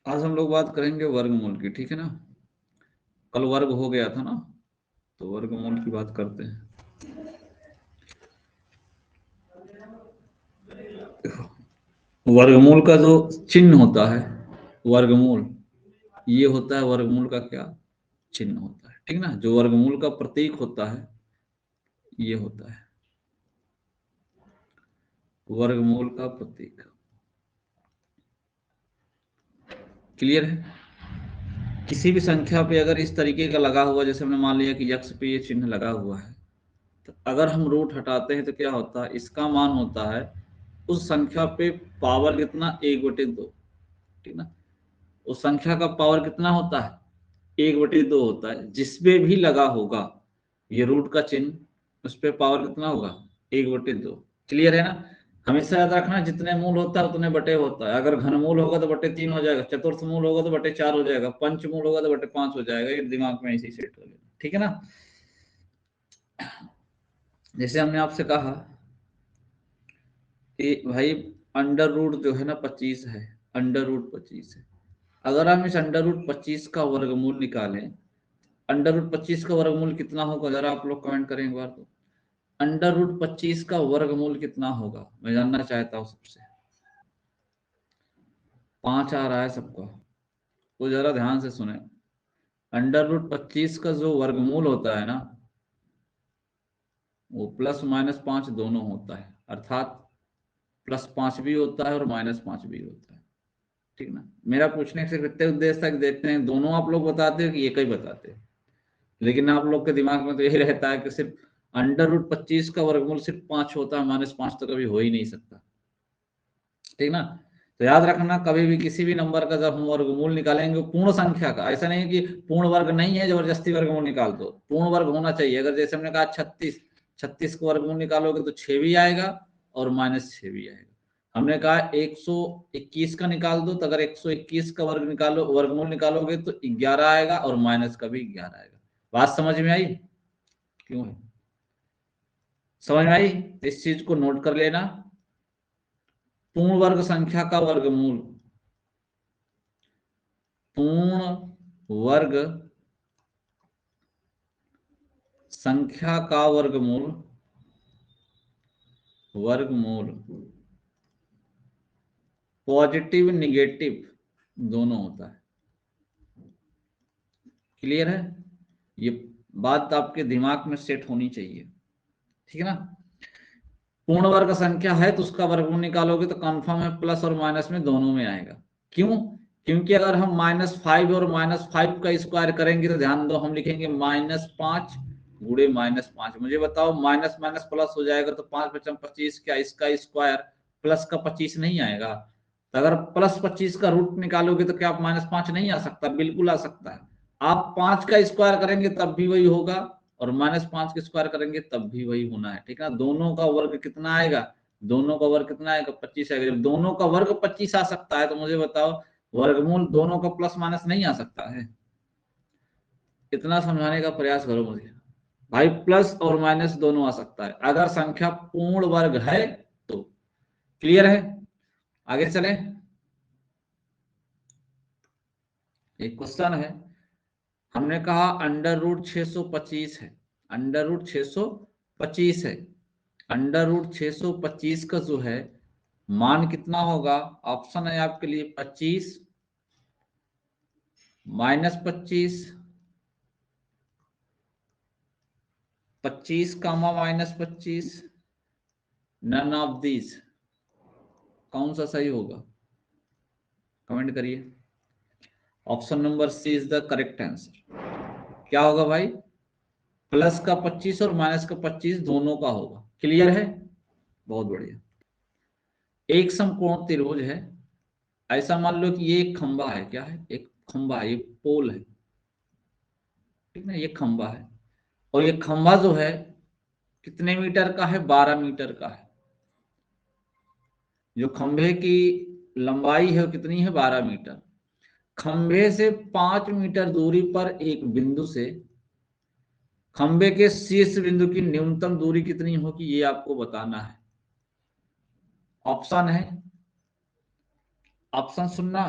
आज हम लोग बात करेंगे वर्गमूल की, ठीक है ना। कल वर्ग हो गया था ना, तो वर्गमूल की बात करते हैं। वर्गमूल का जो चिन्ह होता है, वर्गमूल, ये होता है वर्गमूल का क्या चिन्ह होता है, ठीक ना। जो वर्गमूल का प्रतीक होता है ये होता है वर्गमूल का प्रतीक। क्लियर है। किसी भी संख्या पे अगर इस तरीके का लगा हुआ, जैसे हमने मान लिया कि यक्ष पे ये चिन्ह लगा हुआ है, तो अगर हम रूट हटाते हैं तो क्या होता है, इसका मान होता है उस संख्या पे पावर कितना, 1/2, ठीक ना। उस संख्या का पावर कितना होता है, 1/2 होता है। जिसपे भी लगा होगा ये रूट का चिन्ह, उस पे पावर कितना होगा, 1/2। क्लियर है ना। हमेशा याद रखना, जितने मूल होता है उतने बटे होता है। अगर घनमूल होगा तो बटे 3 हो जाएगा, चतुर्थ मूल होगा तो बटे 4 हो जाएगा, पंचमूल होगा तो बटे 5 हो जाएगा। ये दिमाग में ऐसे सेट हो जाएगा, ठीक है ना। जैसे हमने आपसे कहा कि भाई अंडर रूट जो है ना 25 है, अंडर रूट 25 है। अगर हम इस अंडर रूट 25 का वर्गमूल निकालें, अंडर रूट 25 का वर्गमूल कितना होगा, जरा आप लोग कमेंट करें एक बार। तो अंडर रूट 25 का वर्गमूल कितना होगा, मैं जानना चाहता हूँ सबसे। 5 आ रहा है सबको, तो जरा ध्यान से सुने। अंडर रूट 25 का जो वर्गमूल होता है ना, वो +-5 दोनों होता है, अर्थात +5 भी होता है और -5 भी होता है, ठीक ना। मेरा पूछने से कितने उद्देश्य तक देखते हैं, दोनों आप लोग बताते हो कि एक ही बताते हो, लेकिन आप लोग के दिमाग में तो यही रहता है कि सिर्फ अंडर रूट 25 का वर्गमूल सिर्फ 5 होता है, -5 तो कभी हो ही नहीं सकता, ठीक ना। तो याद रखना, कभी भी किसी भी नंबर का जब हम वर्गमूल निकालेंगे पूर्ण संख्या का, ऐसा नहीं कि पूर्ण वर्ग नहीं है जबरदस्ती वर्गमूल निकाल दो, पूर्ण वर्ग होना चाहिए। अगर जैसे हमने कहा 36, 36 का वर्गमूल निकालोगे तो 6 भी आएगा और -6 भी आएगा। हमने कहा 121 का निकाल दो, तो अगर 121 का वर्गमूल निकालोगे तो 11 आएगा और माइनस का भी 11 आएगा। बात समझ में आई? क्यों है, समझ में आई? इस चीज को नोट कर लेना। पूर्ण वर्ग संख्या का वर्गमूल, पूर्ण वर्ग संख्या का वर्गमूल, वर्गमूल पॉजिटिव निगेटिव दोनों होता है। क्लियर है। ये बात आपके दिमाग में सेट होनी चाहिए, ठीक है ना। पूर्ण वर्ग संख्या है तो उसका वर्गमूल निकालोगे तो कंफर्म है प्लस और माइनस में दोनों में आएगा। क्यों? क्योंकि अगर हम -5 और -5 का स्क्वायर करेंगे तो ध्यान दो, हम लिखेंगे -5 गुणे -5। मुझे बताओ, माइनस माइनस प्लस हो जाएगा तो 5×5 = 25, क्या इसका स्क्वायर प्लस का 25 नहीं आएगा? तो अगर +25 का रूट निकालोगे तो क्या आप -5 नहीं आ सकता? बिल्कुल आ सकता है। आप 5 का स्क्वायर करेंगे तब भी वही होगा, और -5 के स्क्वायर करेंगे तब भी वही होना है, ठीक है। दोनों का वर्ग कितना आएगा, दोनों का वर्ग कितना आएगा, 25 आएगा। जब दोनों का वर्ग 25 आ सकता है तो मुझे बताओ वर्गमूल दोनों का प्लस माइनस नहीं आ सकता है? इतना समझाने का प्रयास करो मुझे भाई, प्लस और माइनस दोनों आ सकता है अगर संख्या पूर्ण वर्ग है तो। क्लियर है। आगे चले। एक क्वेश्चन है, हमने कहा अंडर रूट 625 है, अंडर रूट 625 है। अंडर रूट 625 का जो है मान कितना होगा? ऑप्शन है आपके लिए 25, -25, 25, -25, नन ऑफ दीज। कौन सा सही होगा, कमेंट करिए। Option number C is the correct answer. क्या होगा भाई? प्लस का 25 और माइनस का 25 दोनों का होगा। क्लियर है। बहुत बढ़िया। एक समकोण त्रिभुज है, ऐसा मान लो कि ये एक खंबा है, क्या है, एक खंबा है, ये पोल है, ठीक ना। ये खंबा है और ये खंबा जो है कितने मीटर का है, 12 मीटर का है। जो खंबे की लंबाई है वो कितनी है, 12 मीटर। खंबे से 5 मीटर दूरी पर एक बिंदु से खंबे के शीर्ष बिंदु की न्यूनतम दूरी कितनी होगी, ये आपको बताना है। ऑप्शन है, ऑप्शन सुनना,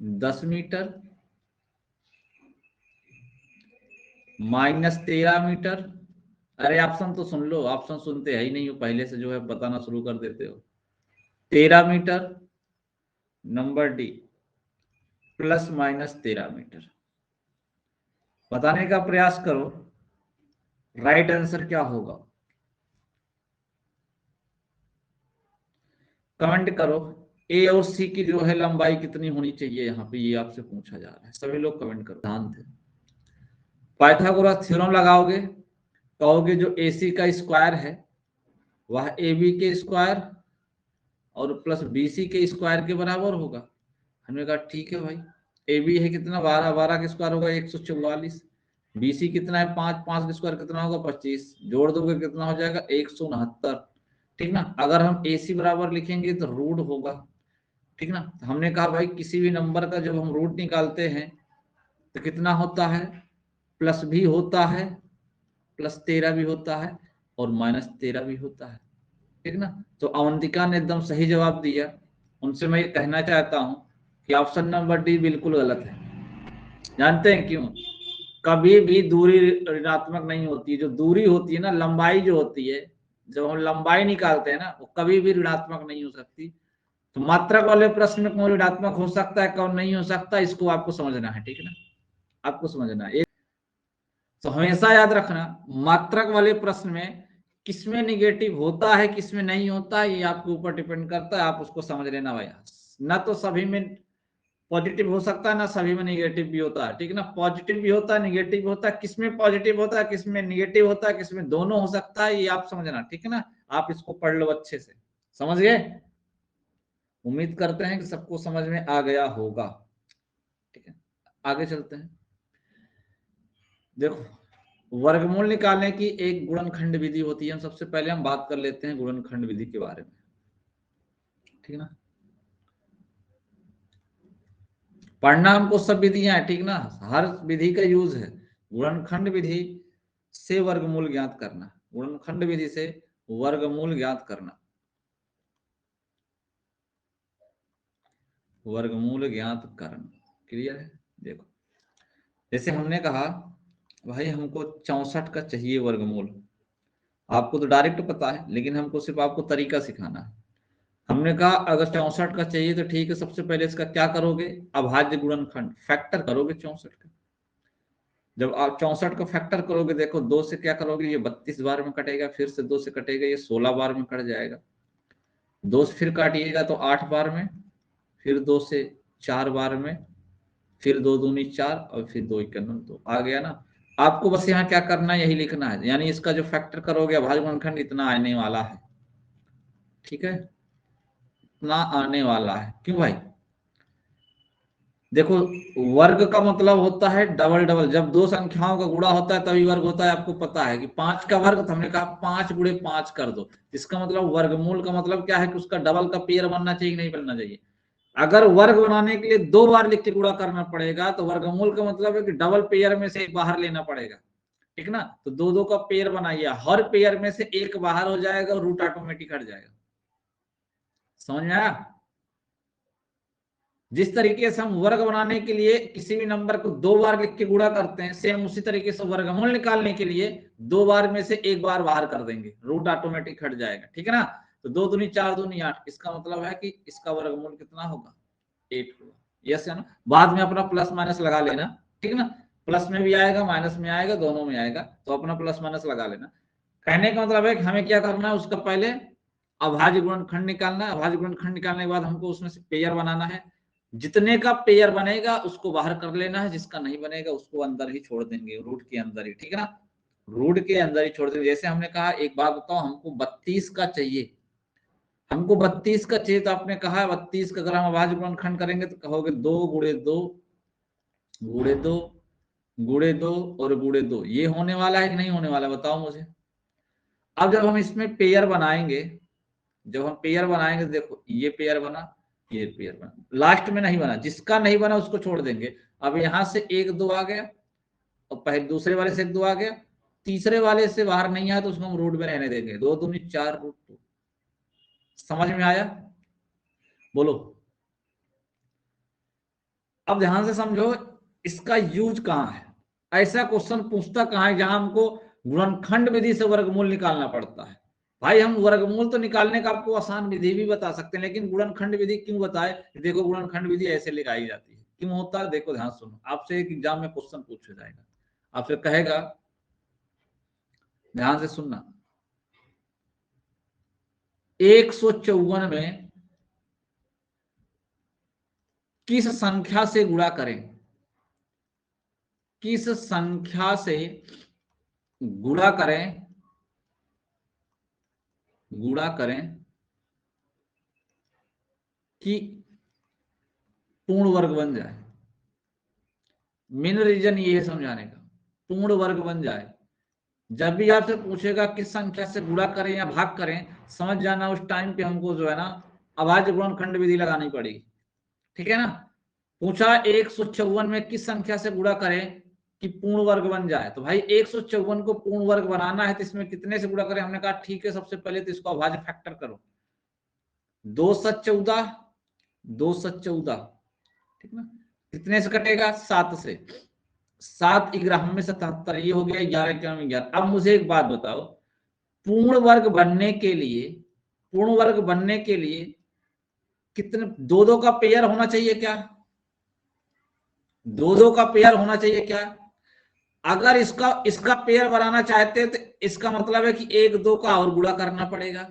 10 मीटर माइनस 13 मीटर। अरे ऑप्शन तो सुन लो, ऑप्शन सुनते है ही नहीं हो, पहले से जो है बताना शुरू कर देते हो। 13 metre, number D plus minus 13 metre. बताने का प्रयास करो राइट आंसर क्या होगा, कमेंट करो। ए और सी की जो है लंबाई कितनी होनी चाहिए, यहाँ पे ये आपसे पूछा जा रहा है। सभी लोग कमेंट करो, ध्यान से। पाइथागोरस थ्योरम लगाओगे, कहोगे जो AC का स्क्वायर है वह AB के स्क्वायर और प्लस BC के स्क्वायर के बराबर होगा। हमने कहा ठीक है भाई, AB है कितना 12, 12 के स्क्वायर होगा 144, BC कितना है 5, 5 के स्क्वायर कितना होगा 25, जोड़ दोगे कितना हो जाएगा 169। ठीक ना। अगर हम AC बराबर लिखेंगे तो रूट होगा। ठीक ना। हमने कहा भाई किसी भी नंबर का जब हम रूट निकालते हैं तो कितना होता है, प्लस भी होता है, प्लस 13 भी होता है और माइनस 13 भी होता है। ठीक ना। तो अवंतिका ने एकदम सही जवाब दिया। उनसे मैं ये कहना चाहता हूं कि ऑप्शन नंबर डी बिल्कुल गलत है। जानते हैं क्यों? कभी भी दूरी ऋणात्मक नहीं होती। जो दूरी होती है ना, लंबाई जो होती है, जब हम लंबाई निकालते हैं ना, वो कभी भी ऋणात्मक नहीं हो सकती। तो मात्रक वाले प्रश्न में कौन ऋणात्मक हो सकता है कौन नहीं हो सकता, इसको आपको समझना है। ठीक है ना, आपको समझना है। तो हमेशा याद रखना, मात्रक वाले प्रश्न में किसमें निगेटिव होता है किसमें नहीं होता है, ये आपके ऊपर डिपेंड करता है। आप उसको समझ लेना भैया। ना तो सभी में पॉजिटिव हो सकता है, ना सभी में निगेटिव भी होता है। ठीक है ना। पॉजिटिव भी होता है, निगेटिव भी होता है। किसमें पॉजिटिव होता है किसमें निगेटिव होता है, किसमें दोनों हो सकता है, ये आप समझना। ठीक है ना। आप इसको पढ़ लो अच्छे से, समझ गए। उम्मीद करते हैं कि सबको समझ में आ गया होगा। ठीक है, आगे चलते हैं। देखो, वर्गमूल निकालने की एक गुणनखंड विधि होती है। हम सबसे पहले हम बात कर लेते हैं गुणनखंड विधि के बारे में। ठीक है ना। पढ़ना हमको सब विधियां है। ठीक ना, हर विधि का यूज है। गुणनखंड विधि से वर्गमूल ज्ञात करना, गुणनखंड विधि से वर्गमूल ज्ञात करना, वर्गमूल ज्ञात करना। क्लियर है। देखो, जैसे हमने कहा भाई हमको 64 का चाहिए वर्गमूल। आपको तो डायरेक्ट पता है, लेकिन हमको सिर्फ आपको तरीका सिखाना है। हमने कहा अगर 64 का चाहिए तो ठीक है, सबसे पहले इसका क्या करोगे, अभाज्य गुणनखंड फैक्टर करोगे 64 का। जब आप 64 का फैक्टर करोगे, देखो 2 से क्या करोगे, ये 32 बार में कटेगा, फिर से 2 से कटेगा, ये 16 बार में कट जाएगा। 2 से फिर काटिएगा तो 8 बार में, फिर 2 से 4 बार में, फिर 2 दूनी 4 और फिर 2 इक्यावन 2 आ गया ना। आपको बस यहाँ क्या करना है, यही लिखना है। यानी इसका जो फैक्टर करोगे अभाज्य गुणनखंड इतना आने वाला है। ठीक है, इतना आने वाला है। क्यों भाई? देखो, वर्ग का मतलब होता है डबल डबल। जब दो संख्याओं का गुणा होता है तभी वर्ग होता है। आपको पता है कि 5 का वर्ग, तो हमने कहा 5 गुणे 5 कर दो। इसका मतलब वर्गमूल का मतलब क्या है कि उसका डबल का पेयर बनना चाहिए, नहीं बनना चाहिए। अगर वर्ग बनाने के लिए 2 बार लिख के गुणा करना पड़ेगा तो वर्गमूल का मतलब है कि डबल पेयर में से एक बाहर लेना पड़ेगा। ठीक ना। तो 2 2 का पेयर बनाइए, हर पेयर में से एक बाहर हो जाएगा और रूट ऑटोमेटिक हट जाएगा। समझ में आया? जिस तरीके से हम वर्ग बनाने के लिए किसी भी नंबर को 2 बार लिख के गुणा करते हैं, सेम उसी तरीके से वर्गमूल निकालने के लिए 2 बार में से एक बार बाहर कर देंगे, रूट ऑटोमेटिक हट जाएगा। ठीक है ना। तो 2 दूनी 4 दूनी 8, इसका मतलब है कि इसका वर्गमूल कितना होगा, 8 होगा। यस है ना। बाद में अपना प्लस माइनस लगा लेना। ठीक है ना। प्लस में भी आएगा माइनस में आएगा, दोनों में आएगा, तो अपना प्लस माइनस लगा लेना। कहने का मतलब है कि हमें क्या करना है, उसका पहले अभाज्य गुणनखंड निकालना है। अभाज्य गुणनखंड निकालने के बाद हमको उसमें से पेयर बनाना है। जितने का पेयर बनेगा उसको बाहर कर लेना है, जिसका नहीं बनेगा उसको अंदर ही छोड़ देंगे, रूट के अंदर ही। ठीक है ना। रूट के अंदर ही छोड़ देंगे। जैसे हमने कहा, एक बात बताओ, हमको 32 का चाहिए, हमको 32 का चाहिए, तो आपने कहा 32 का अगर हम अभाज्य गुणनखंड करेंगे तो कहोगे 2 गुणे 2 गुणे 2 गुणे 2 और गुणे 2। ये होने वाला है कि नहीं होने वाला, बताओ मुझे। अब जब हम इसमें पेयर बनाएंगे, जब हम पेयर बनाएंगे, देखो ये पेयर बना, ये पेयर बना, लास्ट में नहीं बना, जिसका नहीं बना उसको छोड़ देंगे। अब यहां से 1 2 आ गया और पहले दूसरे वाले से 1 2 आ गया, तीसरे वाले से बाहर नहीं आया तो उसको हम रूट में रहने देंगे। 2 दूनी 4 रूट 2। समझ में आया? बोलो। अब ध्यान से समझो इसका यूज कहाँ है, ऐसा क्वेश्चन पूछता कहाँ है जहां हमको गुणनखंड विधि से वर्गमूल निकालना पड़ता है। भाई हम वर्गमूल तो निकालने का आपको आसान विधि भी बता सकते हैं, लेकिन गुणनखंड विधि क्यों बताए? देखो गुणनखंड विधि ऐसे लगाई जाती है, क्यों होता है देखो ध्यान सुनो, आपसे एक एग्जाम में क्वेश्चन पूछा जाएगा, आपसे कहेगा, ध्यान से सुनना, 154 में किस संख्या से गुणा करें, किस संख्या से गुणा करें, गुणा करें कि पूर्ण वर्ग बन जाए। मेन रीजन ये है समझाने का, पूर्ण वर्ग बन जाए। जब भी आपसे पूछेगा किस संख्या से गुणा करें या भाग करें, समझ जाना उस टाइम पे हमको जो है ना अभाज्य गुणनखंड विधि लगानी पड़ेगी, ठीक है ना। पूछा 154 में किस संख्या से गुणा करें कि पूर्ण वर्ग बन जाए, तो भाई 154 को पूर्ण वर्ग बनाना है तो इसमें कितने से गुणा करें? हमने कहा ठीक है, सबसे पहले तो इसको अभाज्य फैक्टर करो, 2 7 14, 2 7 14, ठीक ना। कितने से कटेगा? 7 से, 7 11 में 77, ये हो गया 11 11 में 11। अब मुझे एक बात बताओ, पूर्ण वर्ग बनने के लिए, पूर्ण वर्ग बनने के लिए कितने, दो दो का पेयर होना चाहिए क्या? दो दो का पेयर होना चाहिए क्या? अगर इसका इसका पेयर बनाना चाहते हैं तो इसका मतलब है कि एक दो का और गुणा करना पड़ेगा,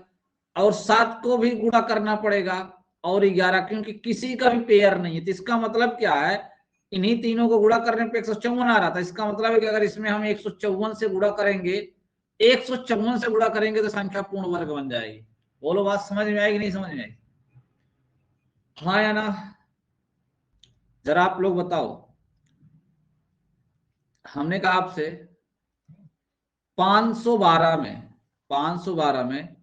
और 7 को भी गुणा करना पड़ेगा, और 11, क्योंकि किसी का भी पेयर नहीं है। तो इसका मतलब क्या है, इन्हीं तीनों को गुणा करने पे 154 आ रहा था। इसका मतलब है कि अगर इसमें हम 154 से गुणा करेंगे, 154 से गुणा करेंगे तो संख्या पूर्ण वर्ग बन जाएगी। बोलो बात समझ में आएगी नहीं समझ में आएगी? हाँ या ना? जरा आप लोग बताओ। हमने कहा आपसे 512 में, 512 में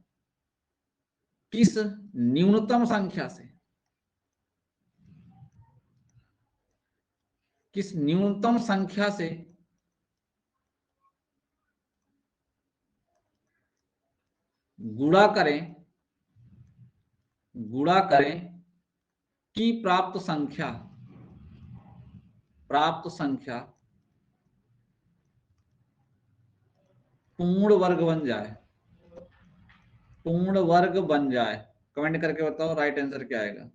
किस न्यूनतम संख्या से, किस न्यूनतम संख्या से गुणा करें, गुणा करें कि प्राप्त संख्या, प्राप्त संख्या पूर्ण वर्ग बन जाए, पूर्ण वर्ग बन जाए? कमेंट करके बताओ राइट आंसर क्या आएगा,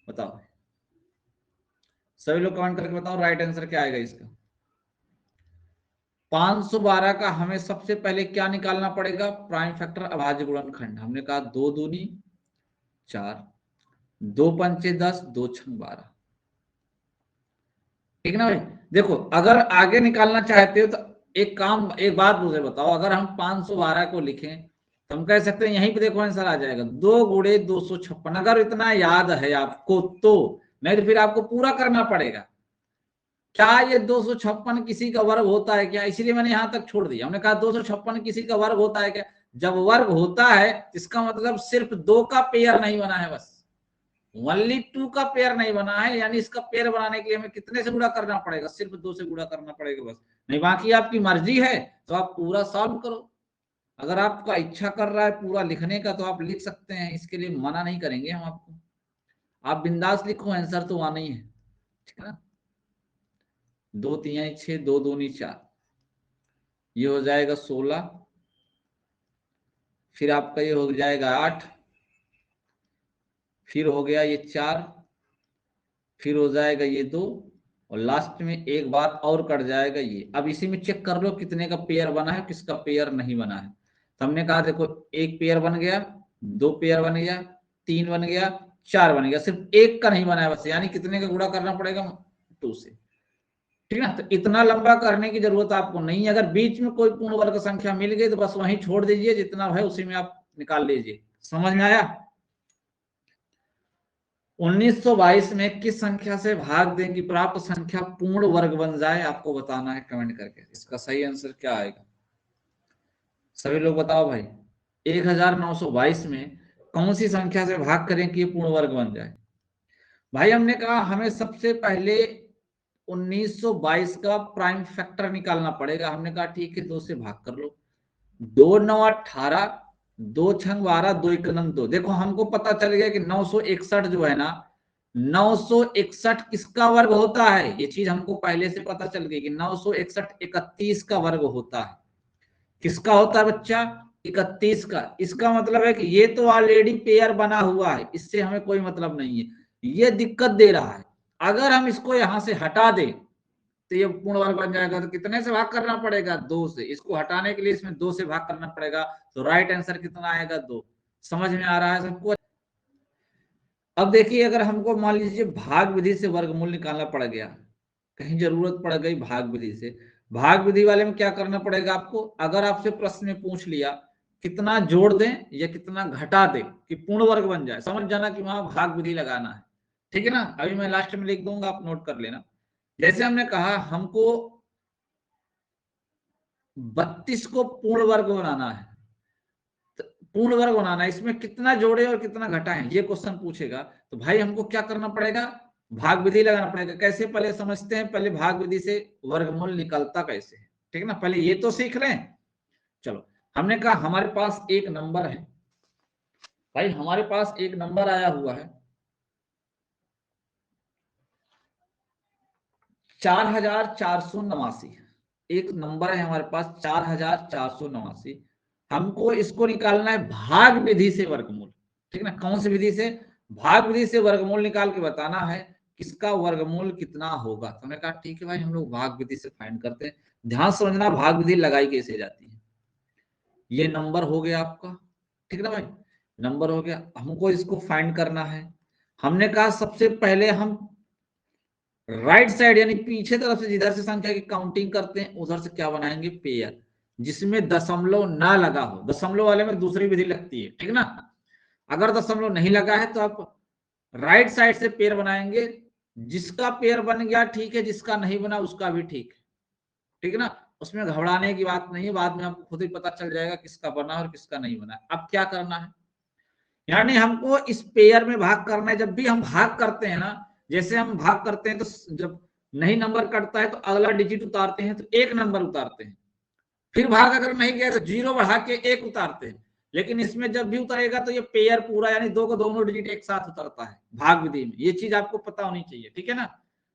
बताओ सभी लोग कमेंट करके बताओ राइट आंसर क्या आएगा इसका। 512 का हमें सबसे पहले क्या निकालना पड़ेगा? प्राइम फैक्टर अभाज्य गुणनखंड। हमने कहा 2 दूनी 4, 2 पंचे 10, 2 छंग 12, ठीक ना भाई। देखो अगर आगे निकालना चाहते हो तो एक काम, एक बात मुझे बताओ, अगर हम 512 को लिखें तो हम कह सकते हैं यहीं पे देखो आंसर आ जाएगा, 2 गुणे 256। अगर इतना याद है आपको तो, नहीं तो फिर आपको पूरा करना पड़ेगा। क्या ये 256 किसी का वर्ग होता है क्या? इसलिए मैंने यहां तक छोड़ दिया। हमने कहा 256 किसी का वर्ग होता है क्या? जब वर्ग होता है इसका मतलब सिर्फ 2 का पेयर नहीं बना है, बस ओनली 2 का पेयर नहीं बना है, यानी इसका पेयर बनाने के लिए हमें कितने से गुणा करना पड़ेगा? सिर्फ 2 से गुणा करना पड़ेगा बस। नहीं बाकी आपकी मर्जी है तो आप पूरा सॉल्व करो। अगर आपका इच्छा कर रहा है पूरा लिखने का तो आप लिख सकते हैं, इसके लिए मना नहीं करेंगे हम आपको। आप बिंदास लिखो, आंसर तो आना ही है, ठीक है ना। 2 3 6, 2 दूनी 4, ये हो जाएगा 16, फिर आपका ये हो जाएगा 8, फिर हो गया ये 4, फिर हो जाएगा ये 2, और लास्ट में एक बात और कट जाएगा ये। अब इसी में चेक कर लो कितने का पेयर बना है, किसका पेयर नहीं बना है। तो हमने कहा देखो एक पेयर बन गया, 2 पेयर बन गया, 3 बन गया, 4 बन गया, सिर्फ एक का नहीं बना है बस, यानी कितने का गुणा करना पड़ेगा? 2 से, ठीक है ना। तो इतना लंबा करने की जरूरत आपको नहीं है। अगर बीच में कोई पूर्ण वर्ग संख्या मिल गई तो बस वहीं छोड़ दीजिए, जितना है उसी में आप निकाल लीजिए। समझ में आया? 1922 में किस संख्या से भाग दें कि प्राप्त संख्या पूर्ण वर्ग बन जाए? आपको बताना है कमेंट करके, इसका सही आंसर क्या आएगा, सभी लोग बताओ भाई। 1922 में कौन सी संख्या से भाग करें कि ये पूर्ण वर्ग बन जाए? भाई हमने कहा हमें सबसे पहले 1922 का प्राइम फैक्टर निकालना पड़ेगा। हमने कहा ठीक है 2 से भाग कर लो, 2 9 18, 2 छंग 12, 2 1 2। देखो हमको पता चल गया कि 961 जो है ना, 961 किसका वर्ग होता है? ये चीज हमको पहले से पता चल गई कि 961 31 का वर्ग होता है। किसका होता है बच्चा? 31 का। इसका मतलब है कि ये तो ऑलरेडी पेयर बना हुआ है, इससे हमें कोई मतलब नहीं है, ये दिक्कत दे रहा है। अगर हम इसको यहां से हटा दें तो ये पूर्ण वर्ग बन जाएगा। तो कितने से भाग करना पड़ेगा? 2 से। इसको हटाने के लिए इसमें 2 से भाग करना पड़ेगा। तो राइट आंसर कितना आएगा? 2। समझ में आ रहा है सबको? अब देखिए, अगर हमको मान लीजिए भाग विधि से वर्गमूल निकालना पड़ गया, कहीं जरूरत पड़ गई भाग विधि से, भाग विधि वाले में क्या करना पड़ेगा आपको? अगर आपसे प्रश्न में पूछ लिया कितना जोड़ दें या कितना घटा दें कि पूर्ण वर्ग बन जाए, समझ जाना कि वहां भाग विधि लगाना है। ठीक है ना? अभी मैं लास्ट में लिख दूंगा, आप नोट कर लेना। जैसे हमने कहा हमको 32 को पूर्ण वर्ग बनाना है, पूर्ण वर्ग बनाना है, इसमें कितना जोड़े और कितना घटाएं ये क्वेश्चन पूछेगा। तो भाई हमको क्या करना पड़ेगा? भाग विधि लगाना पड़ेगा। कैसे? पहले समझते हैं, पहले भाग विधि से वर्गमूल निकलता कैसे है। ठीक है ना? पहले ये तो सीख लें। चलो, हमने कहा हमारे पास एक नंबर है भाई, हमारे पास एक नंबर आया हुआ है 4489। एक नंबर है हमारे पास 4489। हमको इसको निकालना है भाग विधि से वर्गमूल। ठीक है ना? कौन सी विधि से? भाग विधि से वर्गमूल निकाल के बताना है किसका वर्गमूल कितना होगा। तो हमने कहा ठीक है भाई, हम लोग भाग विधि से फाइंड करते हैं। ध्यान समझना भाग विधि लगाई कैसे जाती है। ये नंबर हो गया आपका, ठीक है ना भाई? नंबर हो गया, हमको इसको फाइंड करना है। हमने कहा सबसे पहले हम राइट साइड यानी पीछे तरफ से जिधर से संख्या की काउंटिंग करते हैं उधर से क्या बनाएंगे? पेयर, जिसमें दशमलव ना लगा हो। दशमलव वाले में दूसरी विधि लगती है, ठीक है ना? अगर दशमलव नहीं लगा है तो आप राइट साइड से पेयर बनाएंगे। जिसका पेयर बन गया ठीक है, जिसका नहीं बना उसका भी ठीक है। ठीक है ना? उसमें घबराने की बात नहीं है, बाद में आपको खुद ही पता चल जाएगा किसका बना और किसका नहीं बना। अब क्या करना है? यानी हमको इस पेयर में भाग करना है। जब भी हम भाग करते हैं ना, जैसे हम भाग करते हैं तो जब नहीं नंबर कटता है तो अगला डिजिट उतारते हैं, तो एक नंबर उतारते हैं। फिर भाग अगर नहीं गया तो 0 बढ़ा के 1 उतारते हैं। लेकिन इसमें जब भी उतरेगा तो ये पेयर पूरा यानी 2 को दोनों डिजिट एक साथ उतरता है भाग विधि में। ये चीज आपको पता होनी चाहिए, ठीक है ना?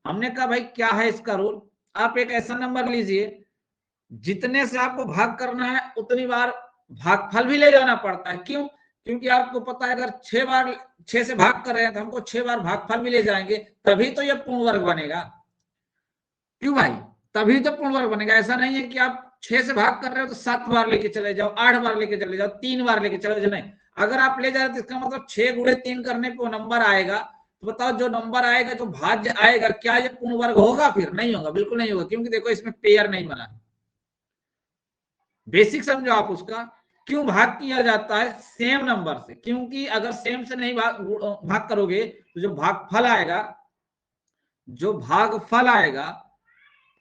हमने कहा भाई क्या है इसका रूल? आप एक ऐसा नंबर लीजिए जितने से आपको भाग करना है उतनी बार भागफल भी ले जाना पड़ता है। क्यों? क्योंकि आपको पता है अगर 6 बार 6 से भाग कर रहे हैं तो हमको 6 बार भागफल भी ले जाएंगे, तभी तो ये पूर्ण वर्ग बनेगा। क्यों भाई? तभी तो पूर्ण वर्ग बनेगा। ऐसा नहीं है कि आप 6 से भाग कर रहे हो तो 7 बार लेके चले जाओ, 8 बार लेके चले जाओ, 3 बार लेके चले जाओ। नहीं, अगर आप ले जा रहे हो तो इसका मतलब 6 गुणे 3 करने पे वो नंबर आएगा। तो बताओ, जो नंबर आएगा, जो भाज्य आएगा, क्या ये पूर्ण वर्ग होगा? फिर नहीं होगा, बिल्कुल नहीं होगा। क्योंकि देखो इसमें पेयर नहीं बना। बेसिक समझो आप उसका। क्यों भाग किया जाता है? सेम नंबर से। क्योंकि अगर सेम से नहीं भाग करोगे तो जो भागफल आएगा, जो भागफल आएगा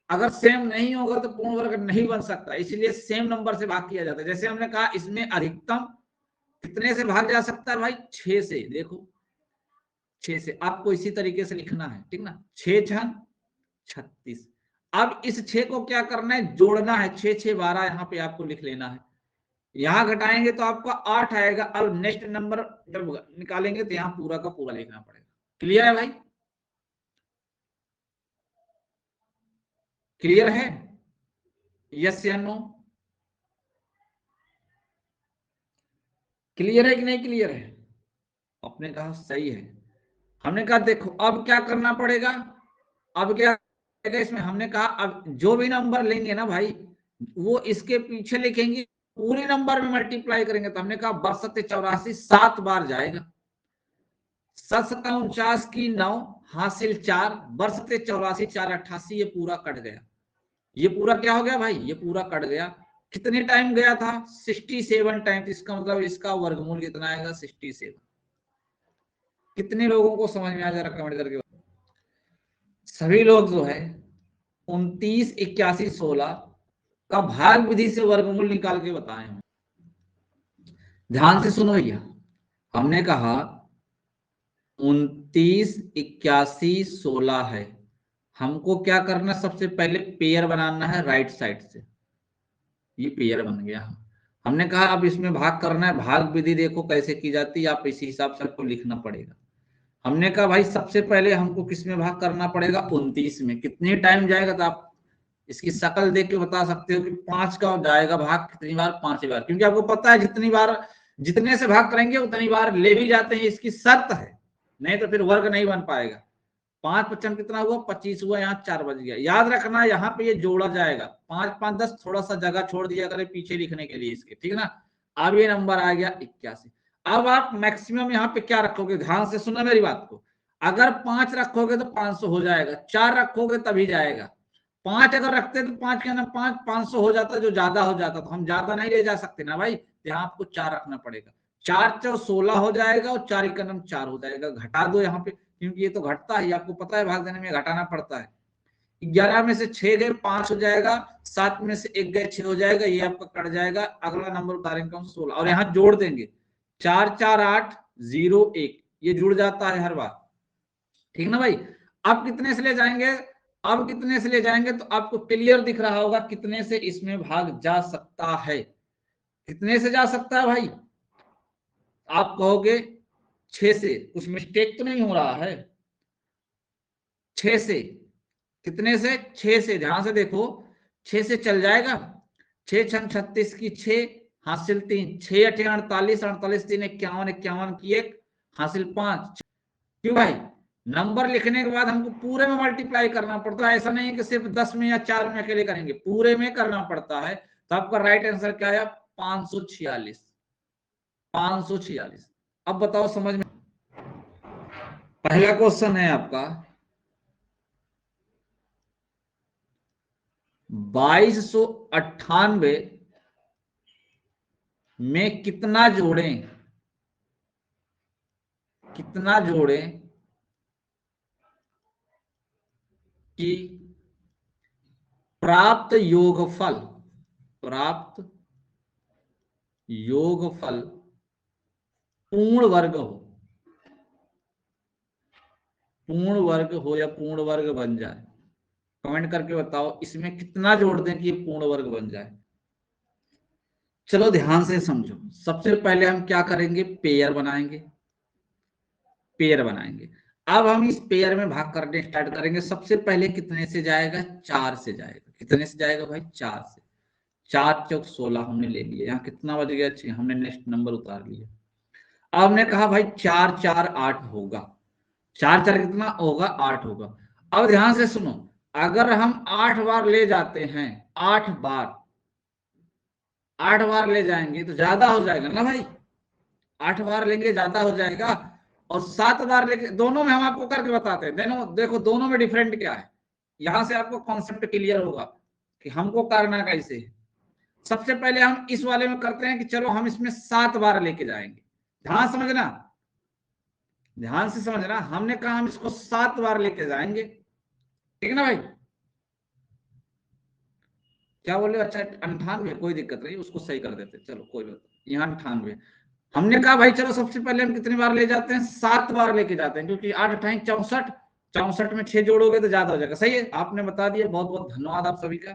अगर सेम नहीं होगा तो पूर्ण वर्ग नहीं बन सकता। इसलिए सेम नंबर से भाग किया जाता है। जैसे हमने कहा इसमें अधिकतम कितने से भाग जा सकता है भाई? 6 से। देखो 6 से आपको इसी तरीके से लिखना है, ठीक ना? 6 छन 36। अब इस 6 को क्या करना है? जोड़ना है। 6 6 12 यहाँ पे आपको लिख लेना है। यहाँ घटाएंगे तो आपका 8 आएगा। अब नेक्स्ट नंबर जब निकालेंगे तो यहाँ पूरा का पूरा लिखना पड़ेगा। क्लियर है भाई? क्लियर है? यस या नो? क्लियर है कि नहीं क्लियर है? आपने कहा सही है। हमने कहा देखो अब क्या करना पड़ेगा। अब क्या इसमें हमने कहा अब जो भी नंबर लेंगे ना भाई, वो इसके पीछे लिखेंगे, पूरे नंबर में मल्टीप्लाई करेंगे। तो हमने कहा 62 7 बार जाएगा। 7 की 9 हासिल 4, 62 4 88। ये पूरा कट गया। ये पूरा क्या हो गया भाई? ये पूरा कट गया। कितने टाइम गया था? 67 टाइम। इसका मतलब इसका वर्गमूल कितना आएगा? 67। कितने लोगों को समझ में आ जा रहा कमेंट करके? सभी लोग जो है 29 81 16 का भाग विधि से वर्गमूल निकाल के बताए हैं। ध्यान से सुनो भैया, हमने कहा 29 81 16 है। हमको क्या करना? सबसे पहले पेयर बनाना है राइट साइड से। ये पेयर बन गया। हमने कहा अब इसमें भाग करना है। भाग विधि देखो कैसे की जाती है, आप इसी हिसाब से आपको लिखना पड़ेगा। हमने कहा भाई सबसे पहले हमको किस में भाग करना पड़ेगा, 29 में। कितनी टाइम जाएगा, तो आप इसकी शक्ल देख के बता सकते हो कि 5 का जाएगा भाग कितनी बार, 5 बार, क्योंकि आपको पता है जितनी बार जितने से भाग करेंगे उतनी बार ले भी जाते हैं, इसकी शर्त है, नहीं तो फिर वर्ग नहीं बन पाएगा। 5 पचम कितना हुआ, 25 हुआ, यहाँ 4 बज गया। याद रखना यहाँ पे ये जोड़ा जाएगा, 5 5 10, थोड़ा सा जगह छोड़ दिया करें पीछे लिखने के लिए इसके, ठीक है ना। अब ये नंबर आ गया 81। अब आप मैक्सिमम यहाँ पे क्या रखोगे, ध्यान से सुनना मेरी बात को। अगर 5 रखोगे तो 500 हो जाएगा, 4 रखोगे तभी जाएगा। 5 अगर रखते तो 5 के ना 500 हो जाता, जो ज्यादा हो जाता, तो हम ज्यादा नहीं ले जा सकते ना भाई, यहाँ आपको 4 रखना पड़ेगा। 4 4 16 हो जाएगा, और 4 का नाम 4 हो जाएगा। घटा दो यहाँ पे, क्योंकि ये तो घटता है, आपको पता है भाग देने में घटाना पड़ता है। 11 में से 6 गए 5 हो जाएगा, 7 में से 1 गए 6 हो जाएगा, ये आपका कट जाएगा। अगला नंबर उतारेंगे हम 16, और यहाँ जोड़ देंगे 4 4 8 0 1, ये जुड़ जाता है हर बार, ठीक ना भाई। अब कितने से ले जाएंगे, अब कितने से ले जाएंगे, तो आपको क्लियर दिख रहा होगा कितने से इसमें भाग जा सकता है। कितने से जा सकता है भाई, आप कहोगे 6 से, कुछ मिस्टेक तो नहीं हो रहा है। 6 से, कितने से, 6 से, ध्यान से देखो, 6 से चल जाएगा। 6 छन 36 की 6 हासिल 3, 6 8 48, 48 3 51, 51 की 1 हासिल 5। क्यों भाई, नंबर लिखने के बाद हमको पूरे में मल्टीप्लाई करना पड़ता है, ऐसा नहीं है कि सिर्फ 10 में या 4 में अकेले करेंगे, पूरे में करना पड़ता है। तो आपका राइट आंसर क्या है, 546। 546। अब बताओ समझ में। पहला क्वेश्चन है आपका, 2298 में कितना जोड़ें, कितना जोड़ें कि प्राप्त योगफल, प्राप्त योगफल पूर्ण वर्ग हो, पूर्ण वर्ग हो या पूर्ण वर्ग बन जाए। कमेंट करके बताओ इसमें कितना जोड़ दें कि ये पूर्ण वर्ग बन जाए। चलो ध्यान से समझो, सबसे पहले हम क्या करेंगे, पेयर बनाएंगे, पेयर बनाएंगे। अब हम इस पेयर में भाग करने स्टार्ट करेंगे। सबसे पहले कितने से जाएगा, 4 से जाएगा। कितने से जाएगा भाई, 4 से। 4 चौक 16 हमने ले लिया, यहाँ कितना बच गया, 6, हमने नेक्स्ट नंबर उतार लिया। अब हमने कहा भाई 4 4 8 होगा, 4 4 कितना होगा, 8 होगा। अब ध्यान से सुनो, अगर हम 8 बार ले जाते हैं, 8 बार, 8 बार ले जाएंगे तो ज्यादा हो जाएगा ना भाई, 8 बार लेंगे ज्यादा हो जाएगा। और 7 बार लेके, दोनों में हम आपको करके बताते हैं, देखो दोनों में डिफरेंट क्या है, यहां से आपको कॉन्सेप्ट क्लियर होगा कि हमको करना कैसे है। सबसे पहले हम इस वाले में करते हैं कि चलो हम इसमें 7 बार लेके जाएंगे। ध्यान समझना, ध्यान से समझना, हमने कहा हम इसको 7 बार लेके जाएंगे, ठीक है ना भाई। क्या बोले, अच्छा 98, कोई दिक्कत नहीं, उसको सही कर देते, चलो कोई बात, यहाँ 98। हमने कहा भाई चलो सबसे पहले हम कितनी बार ले जाते हैं, 7 बार लेके जाते हैं, क्योंकि 8 8 64, 64 में 6 जोड़ोगे तो ज्यादा हो जाएगा। सही है, आपने बता दिया, बहुत बहुत धन्यवाद आप सभी का,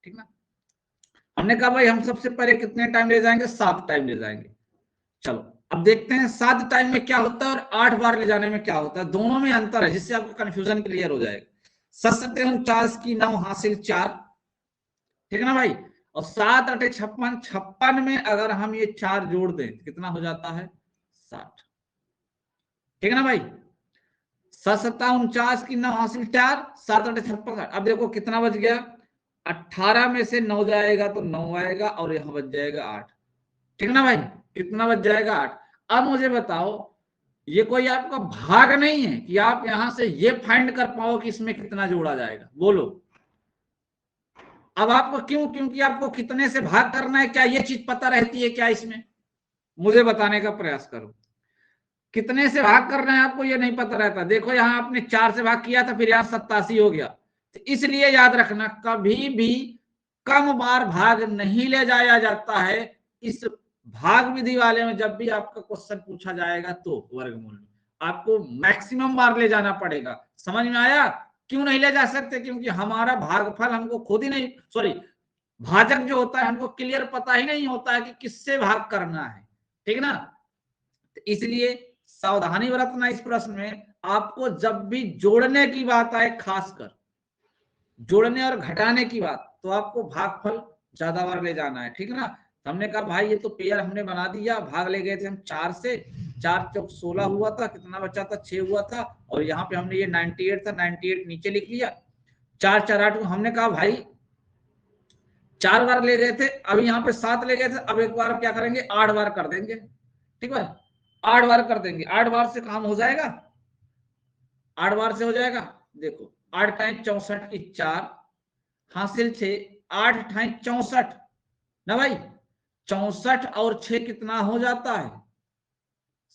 ठीक ना। हमने कहा भाई हम सबसे पहले कितने टाइम ले जाएंगे, 7 टाइम ले जाएंगे। चलो अब देखते हैं 7 टाइम में क्या होता है और 8 बार ले जाने में क्या होता है, दोनों में अंतर है, जिससे आपको कंफ्यूजन क्लियर हो जाएगा। 7 49 की 9 हासिल 4, ठीक है ना भाई। और 7 8 56, 56 में अगर हम ये 4 जोड़ दें तो कितना हो जाता है, 60, ठीक है ना भाई। 7 7 49 की 9 हासिल 4, 7 8 56। अब देखो कितना बच गया, 18 में से 9 जाएगा तो 9 आएगा, और यहां बच जाएगा 8, ठीक है ना भाई। कितना बच जाएगा, 8। अब मुझे बताओ, ये कोई आपका भाग नहीं है कि आप यहां से ये फाइंड कर पाओ कि इसमें कितना जोड़ा जाएगा, बोलो। अब आपको क्यों, क्योंकि आपको कितने से भाग करना है, क्या ये चीज पता रहती है क्या इसमें, मुझे बताने का प्रयास करो। कितने से भाग करना है आपको ये नहीं पता रहता। देखो यहाँ आपने 4 से भाग किया था, फिर यहाँ 87 हो गया, तो इसलिए याद रखना कभी भी कम बार भाग नहीं ले जाया जाता है। इस भाग विधि वाले में जब भी आपका क्वेश्चन पूछा जाएगा तो वर्गमूल में आपको मैक्सिमम बार ले जाना पड़ेगा। समझ में आया, क्यों नहीं ले जा सकते, क्योंकि हमारा भागफल हमको खुद ही नहीं, सॉरी, भाजक जो होता है हमको क्लियर पता ही नहीं होता है कि किससे भाग करना है, ठीक ना। तो इसलिए सावधानी बरतना इस प्रश्न में। आपको जब भी जोड़ने की बात आए, खासकर जोड़ने और घटाने की बात, तो आपको भागफल ज्यादा बार ले जाना है, ठीक है ना। तो हमने कहा भाई ये तो पेयर हमने बना दिया, भाग ले गए थे हम 4 से, 4 चौक 16 हुआ था, कितना बचा था 6 हुआ था, और यहाँ पे हमने ये 98 था, 98 नीचे लिख लिया, 4 4 8 हमने कहा भाई 4 बार ले गए थे, अभी यहाँ पे 7 ले गए थे, अब एक बार क्या करेंगे 8 बार कर देंगे, ठीक है 8 बार कर देंगे, 8 बार से काम हो जाएगा, 8 बार से हो जाएगा। देखो 8 टाइम 64 की 4 हासिल 6, 8 ठाई 64 ना भाई, 64 और 6 कितना हो जाता है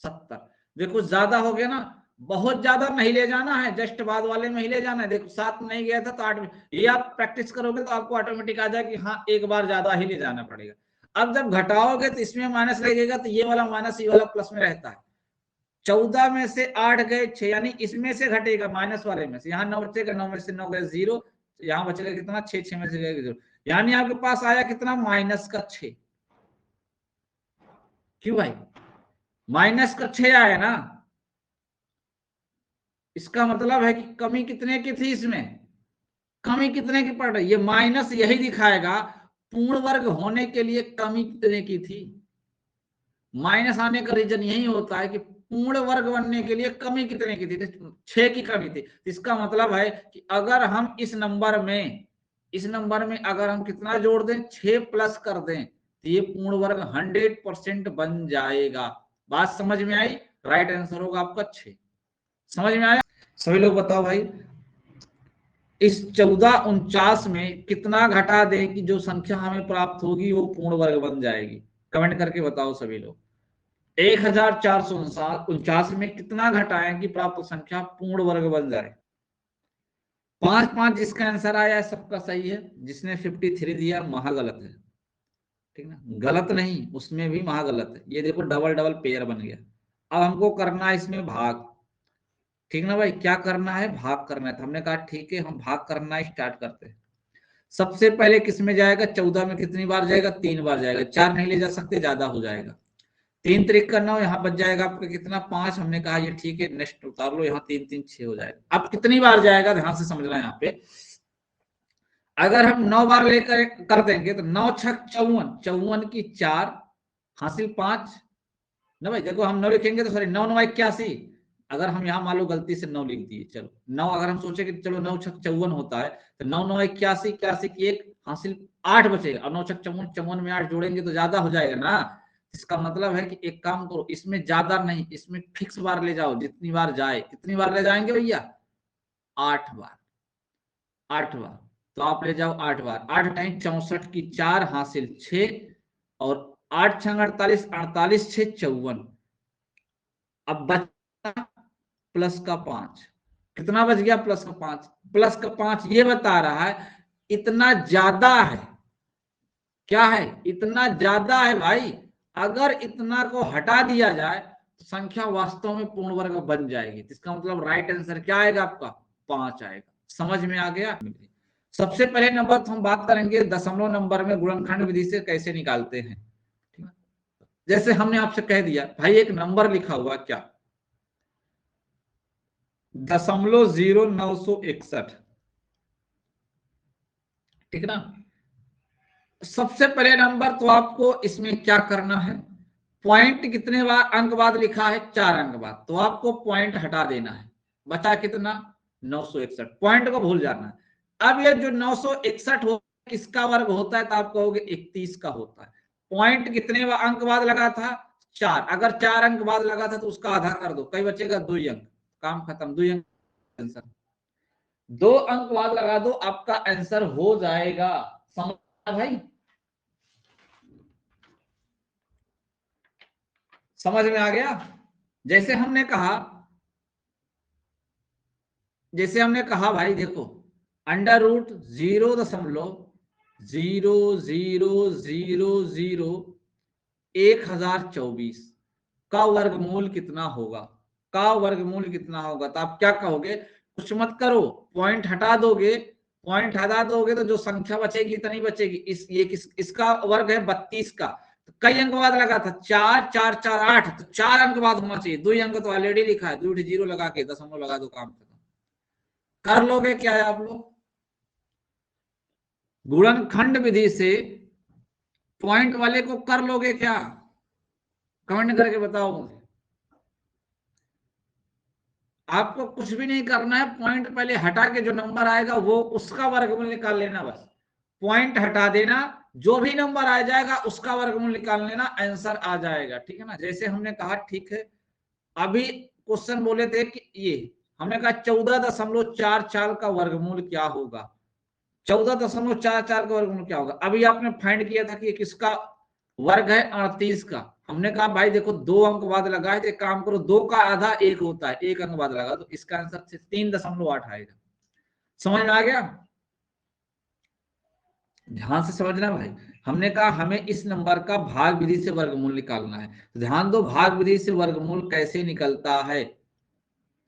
70। देखो ज्यादा हो गया ना, बहुत ज्यादा नहीं ले जाना है, जस्ट बाद वाले में ही ले जाना है। देखो 7 नहीं गया था तो 8 में, ये आप प्रैक्टिस करोगे तो आपको ऑटोमेटिक आ जाएगा कि हाँ एक बार ज्यादा ही ले जाना पड़ेगा। अब जब घटाओगे तो इसमें माइनस लगेगा, तो ये वाला माइनस ये वाला प्लस में रहता है। 14 में से 8 गए 6, यानी इसमें से घटेगा माइनस वाले में से, यहाँ 9 बचेगा, 9 में से 9 गए 0, यहाँ बचेगा कितना 6, 6 में से गए 0, यानी आपके पास आया कितना माइनस का 6। क्यों भाई माइनस का 6 आया ना, इसका मतलब है कि कमी कितने की थी, इसमें कमी कितने की पड़ रही है, माइनस यही दिखाएगा पूर्ण वर्ग होने के लिए कमी कितने की थी। माइनस आने का रीजन यही होता है कि पूर्ण वर्ग बनने के लिए कमी कितने की थी, 6 की कमी थी। इसका मतलब है कि अगर हम इस नंबर में अगर हम कितना जोड़ दें 6 प्लस कर दें तो ये पूर्ण वर्ग 100% बन जाएगा। बात समझ में आई, राइट आंसर होगा आपका 6। समझ में आया सभी लोग, बताओ भाई इस 1449 में कितना घटा दें कि जो संख्या हमें प्राप्त होगी वो पूर्ण वर्ग बन जाएगी, कमेंट करके बताओ सभी लोग। 1449 में कितना घटाएं कि प्राप्त संख्या पूर्ण वर्ग बन जाए। 5 5 जिसका आंसर आया है सबका सही है, जिसने 53 दिया महा गलत है, ठीक ना, गलत नहीं उसमें भी महा गलत है। ये देखो डबल डबल पेयर बन गया। अब हमको करना है इसमें भाग, ठीक ना भाई, क्या करना है भाग करना है। तो हमने कहा ठीक है हम भाग करना स्टार्ट करते हैं। सबसे पहले किस में जाएगा, 14 में कितनी बार जाएगा 3 बार जाएगा, 4 नहीं ले जा सकते ज्यादा हो जाएगा, 3 3 का 9, यहाँ बच जाएगा आपका कितना 5। हमने कहा ये ठीक है नेक्स्ट उतार लो, यहाँ 3 3 6 हो जाएगा। अब कितनी बार जाएगा ध्यान से समझना यहाँ पे, अगर हम 9 बार लेकर कर देंगे तो 9 छक 54, 54 की 4 हासिल 5 ना भाई। देखो हम 9 लिखेंगे तो सॉरी 9 9 81, अगर हम यहाँ मान लो गलती से 9 लिख दिए, चलो 9 अगर हम सोचे कि चलो 9 छक 54 होता है तो 9 9 81, 81 की 1 हासिल 8 बचेगा, और 9 छक 54, 54 में 8 जोड़ेंगे तो ज्यादा हो जाएगा ना। इसका मतलब है कि एक काम करो, इसमें ज्यादा नहीं, इसमें फिक्स बार ले जाओ, जितनी बार जाए। कितनी बार ले जाएंगे भैया 8 बार, 8 बार। तो आप ले जाओ 8 बार, 8 टाइम 64 की 4 हासिल 6, और 8 छंग 48, 48 6 54। अब बचा प्लस का 5, कितना बच गया प्लस का 5, प्लस का 5 ये बता रहा है इतना ज्यादा है, क्या है इतना ज्यादा है भाई। अगर इतना को हटा दिया जाए तो संख्या वास्तव में पूर्ण वर्ग बन जाएगी। इसका मतलब राइट आंसर क्या आएगा आपका 5 आएगा। समझ में आ गया। सबसे पहले नंबर तो हम बात करेंगे दशमलव नंबर में गुणनखंड विधि से कैसे निकालते हैं। जैसे हमने आपसे कह दिया भाई एक नंबर लिखा हुआ क्या 0.0961, ठीक ना। सबसे पहले नंबर तो आपको इसमें क्या करना है, पॉइंट कितने बार अंक बाद लिखा है 4 अंक बाद, तो आपको पॉइंट हटा देना है। बचा कितना 961, पॉइंट को भूल जाना है। अब ये जो 961 हो किसका वर्ग होता है, तो आप कहोगे 31 का होता है। पॉइंट कितने अंक बाद लगा था 4, अगर 4 अंक बाद लगा था तो उसका आधा कर दो, कई बचेगा 2 अंक, काम खत्म, 2 अंक आंसर। 2 अंक बाद लगा दो आपका आंसर हो जाएगा। समझ भाई, समझ में आ गया। जैसे हमने कहा भाई देखो अंडर रूट 0.00001024 का वर्गमूल कितना होगा, तो आप क्या कहोगे, कुछ मत करो, पॉइंट हटा दोगे, तो जो संख्या बचेगी इतनी बचेगी। इसका वर्ग है 32 का, तो कई अंक बाद लगा था 4 4 4 8, तो 4 अंक बाद होना चाहिए। 2 अंक तो ऑलरेडी लिखा है, 2 जीरो लगा के दशमलव लगा दो, काम खत्म। कर लोगे क्या है आप लोग? गुणनखंड विधि से पॉइंट वाले को कर लोगे क्या? कमेंट करके बताओ मुझे। आपको कुछ भी नहीं करना है, पॉइंट पहले हटा के जो नंबर आएगा वो उसका वर्गमूल निकाल लेना बस। पॉइंट हटा देना, जो भी नंबर आ जाएगा उसका वर्गमूल निकाल लेना, आंसर आ जाएगा। ठीक है ना? जैसे हमने कहा, ठीक है, अभी क्वेश्चन बोले थे कि ये हमने कहा 14.44 का वर्गमूल क्या होगा। 14.44 का वर्गमूल क्या होगा? अभी आपने फाइंड किया था कि किसका वर्ग है? 38 का। हमने कहा भाई देखो 2 अंक बाद लगा है, तो एक काम करो, 2 का आधा 1 होता है, 1 अंक बाद लगा, तो इसका आंसर 3.8 आएगा। समझ में आ गया? ध्यान से समझना भाई। हमने कहा हमें इस नंबर का भाग विधि से वर्गमूल निकालना है, तो ध्यान दो, भाग विधि से वर्गमूल कैसे निकलता है।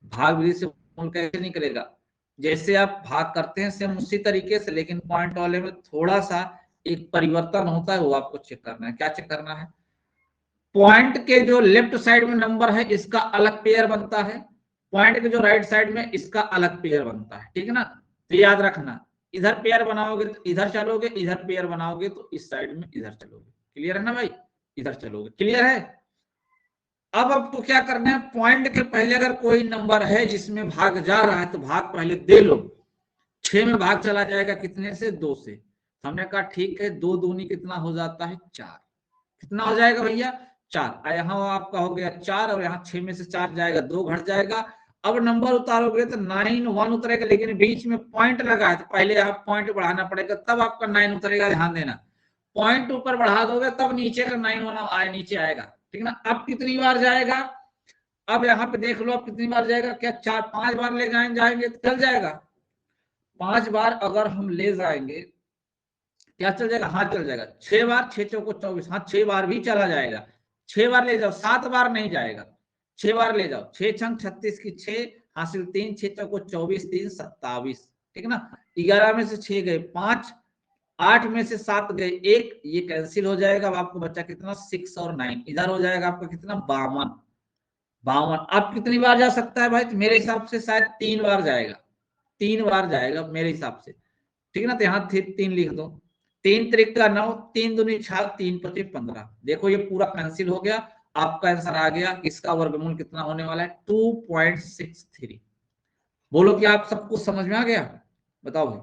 भाग विधि से वर्गमूल कैसे निकलेगा? जैसे आप भाग करते हैं सेम उसी तरीके से, लेकिन पॉइंट वाले में थोड़ा सा एक परिवर्तन होता है, वो आपको चेक करना है। क्या चेक करना है? पॉइंट के जो लेफ्ट साइड में नंबर है इसका अलग पेयर बनता है, पॉइंट के जो राइट साइड में इसका अलग पेयर बनता है। ठीक है ना? तो याद रखना, इधर पेयर बनाओगे तो इधर चलोगे, इधर पेयर बनाओगे तो इस साइड में इधर चलोगे। क्लियर है ना भाई? इधर चलोगे। क्लियर है? अब आपको क्या करना है, पॉइंट के पहले अगर कोई नंबर है जिसमें भाग जा रहा है तो भाग पहले दे लो। 6 में भाग चला जाएगा कितने से? 2 से। हमने कहा ठीक है, 2 दूनी कितना हो जाता है? 4। कितना हो जाएगा भैया? 4। यहाँ आपका हो गया 4, और यहाँ 6 में से 4 जाएगा, 2 घट जाएगा। अब नंबर उतारोगे तो 9 1 उतरेगा, लेकिन बीच में पॉइंट लगा है तो पहले आप पॉइंट बढ़ाना पड़ेगा, तब आपका 9 उतरेगा। ध्यान देना, पॉइंट ऊपर बढ़ा दोगे तब नीचे का 9 1 आए, नीचे आएगा। ठीक ना? अब कितनी बार जाएगा? अब यहाँ पे देख लो, अब कितनी बार जाएगा? क्या 4 5 बार ले जाएंगे तो चल जाएगा। 5 बार अगर हम ले जाएंगे, क्या चल जाएगा? हाँ चल जाएगा। 6 बार, 6 चौको 24, हाँ 6 बार भी चला जाएगा। 6 बार ले जाओ, 7 बार नहीं जाएगा। 6 बार ले जाओ, 6 छंग 36 की 6 हासिल 3, 6 चौको 24, 3 27। ठीक ना? 11 में से 6 गए 5, 8 में से 7 गए 1, ये कैंसिल हो जाएगा। अब आपको बच्चा कितना? 6 और 9, इधर हो जाएगा आपका कितना? 52। 52 अब कितनी बार जा सकता है भाई? तो मेरे हिसाब से शायद 3 बार जाएगा। 3 बार जाएगा मेरे हिसाब से। ठीक है ना? तो यहाँ 3 लिख दो। 3 त्रिक का 9, 3 दूनी 6, 3 पचे 15। देखो ये पूरा कैंसिल हो गया। आपका आंसर आ गया। इसका वर्गमूल कितना होने वाला है? 2.63। बोलो कि आप सबको समझ में आ गया? बताओ भाई।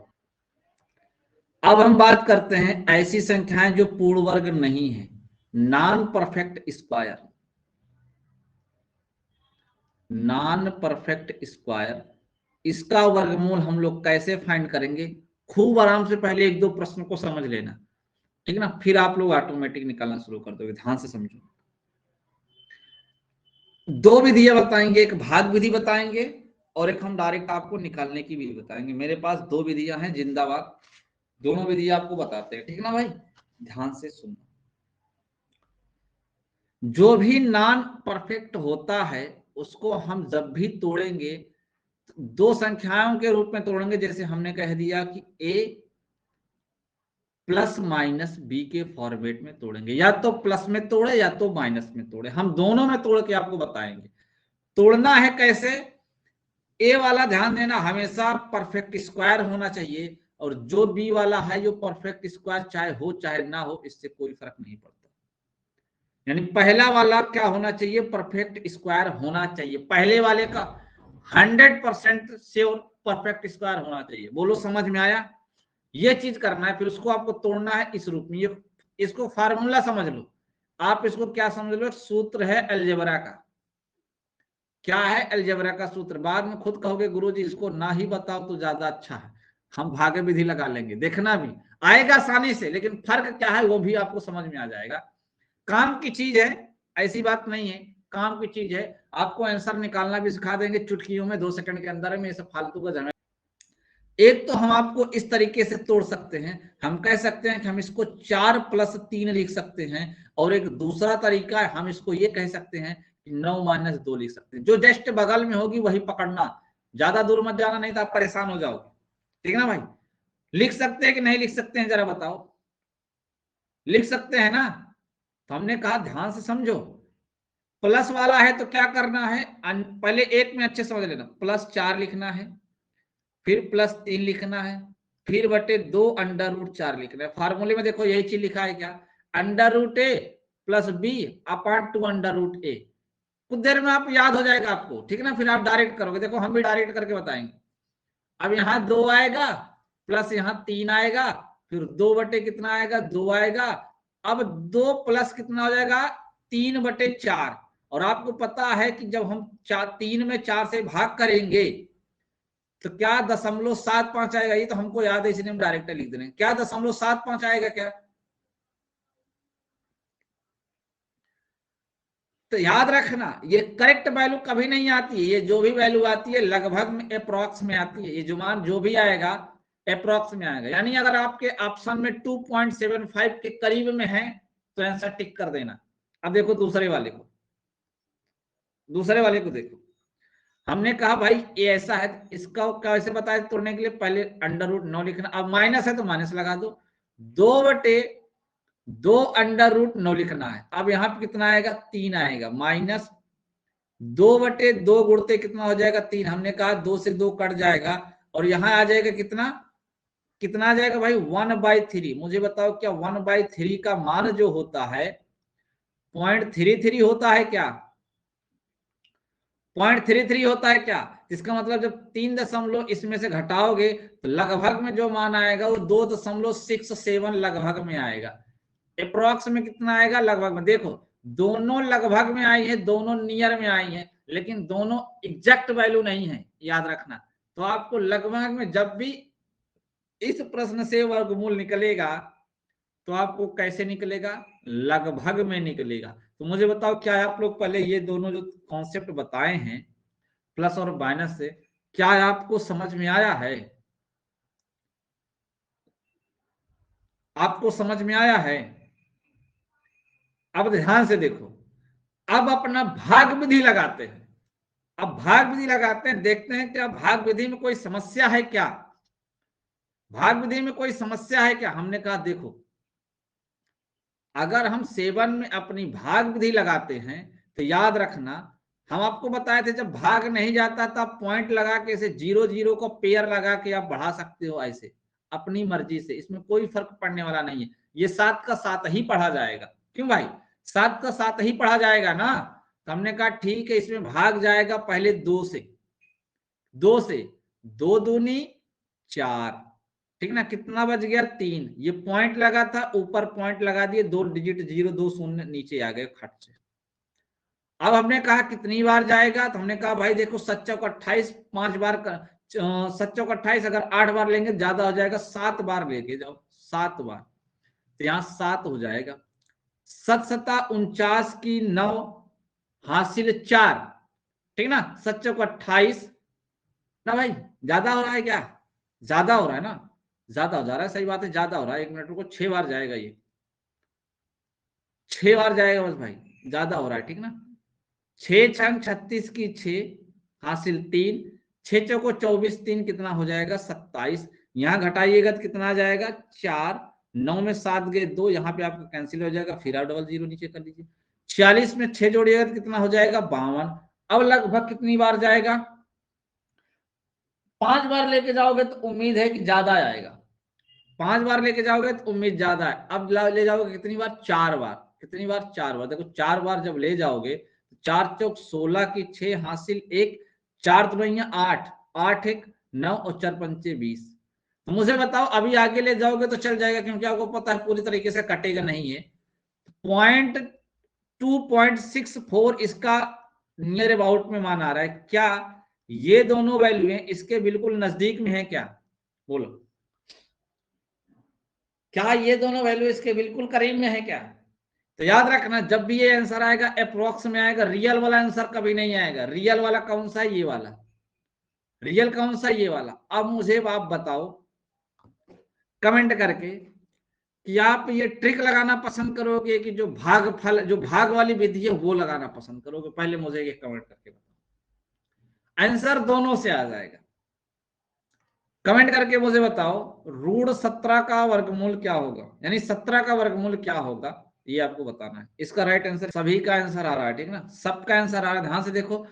अब हम बात करते हैं ऐसी संख्याएं जो पूर्ण वर्ग नहीं है, non perfect square. Non perfect square, इसका वर्गमूल हम लोग कैसे फाइंड करेंगे? खूब आराम से पहले 1 2 प्रश्न को समझ लेना। ठीक है ना? फिर आप लोग ऑटोमेटिक निकालना शुरू कर दोगे। ध्यान से समझो। 2 विधियां बताएंगे, एक भाग विधि बताएंगे और एक हम डायरेक्ट आपको निकालने की विधि बताएंगे। मेरे पास 2 विधियां हैं, जिंदाबाद। दोनों विधियां आपको बताते हैं। ठीक है ना भाई? ध्यान से सुनो। जो भी नॉन परफेक्ट होता है उसको हम जब भी तोड़ेंगे 2 संख्याओं के रूप में तोड़ेंगे। जैसे हमने कह दिया कि a प्लस माइनस बी के फॉर्मेट में तोड़ेंगे, या तो प्लस में तोड़े या तो माइनस में तोड़े, हम दोनों में तोड़ के आपको बताएंगे। तोड़ना है कैसे? ए वाला ध्यान देना, हमेशा परफेक्ट स्क्वायर होना चाहिए, और जो बी वाला है जो परफेक्ट स्क्वायर चाहे हो चाहे ना हो, इससे कोई फर्क नहीं पड़ता। यानी पहला वाला क्या होना चाहिए? परफेक्ट स्क्वायर होना चाहिए। पहले वाले का 100% श्योर परफेक्ट स्क्वायर होना चाहिए। बोलो समझ में आया? ये चीज करना है, फिर उसको आपको तोड़ना है इस रूप में। ये इसको फार्मूला समझ लो। आप इसको क्या समझ लो? सूत्र है अलजेब्रा का। क्या है अलजेब्रा का सूत्र? बाद में खुद कहोगे गुरुजी इसको ना ही बताओ तो ज्यादा अच्छा है, हम भागे विधि लगा लेंगे। देखना भी आएगा आसानी से, लेकिन फर्क क्या है वो भी आपको समझ में आ जाएगा। काम की चीज है, ऐसी बात नहीं है, काम की चीज है। आपको आंसर निकालना भी सिखा देंगे चुटकियों में, 2 सेकंड के अंदर में। ये सब फालतू का झमेला। एक तो हम आपको इस तरीके से तोड़ सकते हैं, हम कह सकते हैं कि हम इसको 4 + 3 लिख सकते हैं, और एक दूसरा तरीका है, हम इसको ये कह सकते हैं कि 9 - 2 लिख सकते हैं। जो जस्ट बगल में होगी वही पकड़ना, ज्यादा दूर मत जाना, नहीं तो आप परेशान हो जाओगे। ठीक है ना भाई? लिख सकते हैं कि नहीं लिख सकते हैं? जरा बताओ। लिख सकते हैं ना? तो हमने कहा ध्यान से समझो, प्लस वाला है तो क्या करना है, पहले एक में अच्छे समझ लेना, +4 लिखना है, फिर +3 लिखना है, फिर बटे 2 √4 लिखना है। फार्मूले में देखो यही चीज लिखा है क्या, √a + b अपॉन 2 √a। कुछ देर में आप याद हो जाएगा आपको, ठीक है ना, फिर आप डायरेक्ट करोगे। देखो हम भी डायरेक्ट करके बताएंगे। अब यहाँ 2 आएगा, प्लस यहाँ 3 आएगा, फिर 2 बटे कितना आएगा, 2 आएगा। अब 2 प्लस कितना हो जाएगा, 3/4। और आपको पता है कि जब हम 3 में 4 से भाग करेंगे तो क्या 0.75 आएगा। ये तो हमको याद है, इसलिए हम डायरेक्ट लिख दे रहे हैं। क्या 0.75 आएगा क्या, तो याद रखना ये करेक्ट वैल्यू कभी नहीं आती है, ये जो भी वैल्यू आती है लगभग में, अप्रॉक्स में आती है। ये जो मान जो भी आएगा अप्रॉक्स में आएगा। यानी अगर आपके ऑप्शन में 2.75 के करीब में है तो आंसर टिक कर देना। अब देखो दूसरे वाले को, दूसरे वाले को देखो। हमने कहा भाई ये ऐसा है, इसका कैसे बताया तोड़ने के लिए, पहले √9 लिखना। अब माइनस है तो माइनस लगा दो, 2/2 √9 लिखना है। अब यहाँ पे कितना आएगा, 3 आएगा, माइनस 2/2 गुणते कितना हो जाएगा, 3। हमने कहा 2 से 2 कट जाएगा और यहाँ आ जाएगा कितना, कितना आ जाएगा भाई, 1/3। मुझे बताओ क्या 1/3 का मान जो होता है 0.33 होता है क्या, 0.33 होता है क्या। इसका मतलब जब 3 दशमलव इसमें से घटाओगे तो लगभग में जो मान आएगा वो 2.67 लगभग में आएगा। अप्रॉक्स में कितना आएगा, लगभग में। देखो दोनों लगभग में आई है, दोनों नियर में आई है, लेकिन दोनों एग्जैक्ट वैल्यू नहीं है, याद रखना। तो आपको लगभग में, जब भी इस प्रश्न से वर्गमूल निकलेगा तो आपको कैसे निकलेगा, लगभग में निकलेगा। तो मुझे बताओ क्या आप लोग पहले ये दोनों जो कॉन्सेप्ट बताए हैं प्लस और माइनस से, क्या आपको समझ में आया है, आपको समझ में आया है। अब ध्यान से देखो, अब अपना भाग विधि लगाते हैं। अब भाग विधि लगाते हैं, देखते हैं क्या भाग विधि में कोई समस्या है क्या, भाग विधि में कोई समस्या है क्या। हमने कहा देखो, अगर हम 7 में अपनी भाग विधि लगाते हैं तो याद रखना, हम आपको बताए थे जब भाग नहीं जाता तो आप पॉइंट लगा के इसे 0 को पेयर लगा के आप बढ़ा सकते हो, ऐसे अपनी मर्जी से, इसमें कोई फर्क पड़ने वाला नहीं है। ये 7 का 7 ही पढ़ा जाएगा, क्यों भाई, 7 का 7 ही पढ़ा जाएगा ना। तो हमने कहा ठीक है, इसमें भाग जाएगा पहले 2 से, 2 से 2 दूनी 4, ठीक ना, कितना बच गया 3। ये पॉइंट लगा था, ऊपर पॉइंट लगा दिए, 2 डिजिट 0 2 शून्य नीचे आ गए खट से। अब हमने कहा कितनी बार जाएगा, तो हमने कहा भाई देखो 7 चौक 28, 5 बार 7 चौक 28, अगर 8 बार लेंगे ज्यादा हो जाएगा, 7 बार लेके जाओ, 7 बार, तो यहाँ 7 हो जाएगा। 7 सता 49 की 9 हासिल 4, ठीक ना, 7 चौक 28 ना भाई, ज्यादा हो रहा है क्या, ज्यादा हो रहा है ना, ज्यादा हो जा रहा है, सही बात है, ज्यादा हो रहा है। 1 मिनट रुको, 6 बार जाएगा, ये 6 बार जाएगा बस भाई, ज्यादा हो रहा है, ठीक ना। 6 छंग 36 की 6 हासिल 3, 6 चौको 24, 3 कितना हो जाएगा 27। यहाँ घटाइएगा तो कितना आ जाएगा 4, 9 में 7 गए 2, यहाँ पे आपका कैंसिल हो जाएगा, फिर आप डबल 0 नीचे कर लीजिए। 46 में 6 जोड़िएगा तो कितना हो जाएगा 52। अब लगभग कितनी बार जाएगा, 5 बार लेके जाओगे तो उम्मीद है कि ज्यादा आएगा, 5 बार लेके जाओगे तो उम्मीद ज्यादा है। अब ले जाओगे कितनी बार, 4 बार, कितनी बार 4 बार। देखो 4 बार जब ले जाओगे तो 4 चौक 16 की 6 हासिल 1, 4 दुनिया 8, 8 1 9 और 4 पंचे 20। तो मुझे बताओ अभी आगे ले जाओगे तो चल जाएगा, क्योंकि आपको पता है पूरी तरीके से कटेगा नहीं है। 2.64 इसका नियर अबाउट में मान आ रहा है। क्या ये दोनों वैल्यू इसके बिल्कुल नजदीक में है क्या, बोलो, क्या ये दोनों वैल्यू इसके बिल्कुल करीब में है क्या। तो याद रखना, जब भी ये आंसर आएगा अप्रोक्स में आएगा, रियल वाला आंसर कभी नहीं आएगा। रियल वाला कौन सा है, ये वाला, रियल कौन सा, ये वाला। अब मुझे आप बताओ कमेंट करके कि आप ये ट्रिक लगाना पसंद करोगे कि जो भागफल, जो भाग वाली विधि है वो लगाना पसंद करोगे, पहले मुझे ये कमेंट करके बताओ। आंसर दोनों से आ जाएगा, कमेंट करके मुझे बताओ। √17 का वर्गमूल क्या होगा, यानी 17 का वर्गमूल क्या होगा, ये आपको बताना है। इसका राइट आंसर, सभी का आंसर आ रहा है, ठीक ना, सबका आंसर आ रहा है। ध्यान से देखो,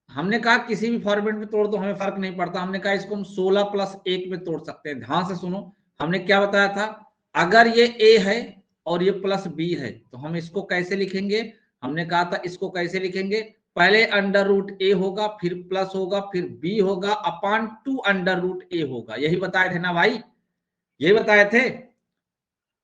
हमने कहा किसी भी फॉर्मेट में तोड़ दो, हमें फर्क नहीं पड़ता। हमने कहा इसको हम 16 + 1 में तोड़ सकते हैं। ध्यान से सुनो, हमने क्या बताया था, अगर ये a है और ये +b है तो हम इसको कैसे लिखेंगे। हमने कहा था इसको कैसे लिखेंगे, पहले √a होगा, फिर प्लस होगा, फिर b होगा, अपॉन 2 √a होगा। यही बताए थे ना भाई, यही बताए थे।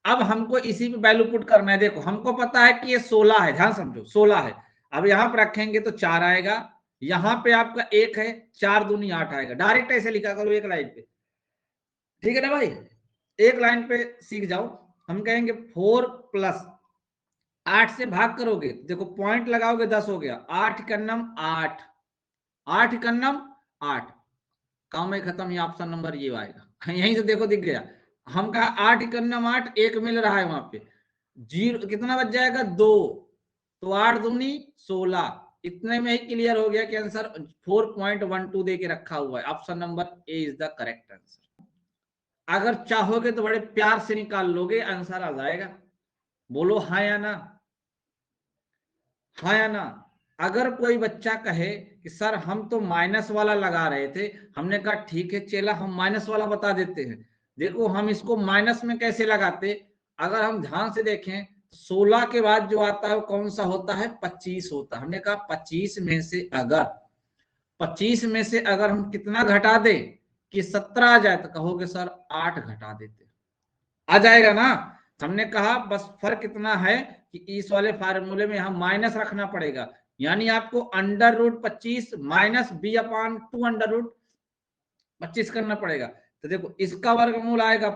अब हमको इसी पे वैल्यू पुट करना है। देखो हमको पता है कि ये 16 है, ध्यान समझो 16 है। अब यहां पर रखेंगे तो 4 आएगा, यहां पे आपका 1 है, 4 दूनी 8 आएगा। डायरेक्ट ऐसे लिखा करो एक लाइन पे, ठीक है ना भाई, एक लाइन पे सीख जाओ। हम कहेंगे 4 + 8 से भाग करोगे, देखो पॉइंट लगाओगे 10 हो गया, 8 कन्नम 8, 8 कन्नम 8, काम में खत्म। ये ऑप्शन नंबर ये आएगा, यहीं से देखो दिख गया। हम कहा 8 कन्नम 8, 1 मिल रहा है वहां पे, जीरो कितना बच जाएगा 2, तो 8 दूनी 16। इतने में ही क्लियर हो गया कि आंसर 4.12 दे के रखा हुआ है। Option number A is the correct answer. अगर चाहोगे तो बड़े प्यार से निकाल लोगे, आंसर आ जाएगा। बोलो हाँ या ना, हाँ या ना। अगर कोई बच्चा कहे कि सर हम तो माइनस वाला लगा रहे थे, हमने कहा ठीक है चला, हम माइनस वाला बता देते हैं। देखो हम इसको माइनस में कैसे लगाते, अगर हम ध्यान से देखें 16 के बाद जो आता है वो कौन सा होता है, 25 होता है। हमने कहा 25 में से अगर, 25 में से अगर हम कितना घटा दे कि 17 आ जाए, तो कहोगे सर 8 घटा देते, आ जाएगा ना। हमने कहा बस फर्क इतना है कि इस वाले फार्मूले में हम माइनस रखना पड़ेगा, यानी आपको √25 माइनस b/2 √25 करना पड़ेगा। तो देखो इसका वर्गमूल आएगा,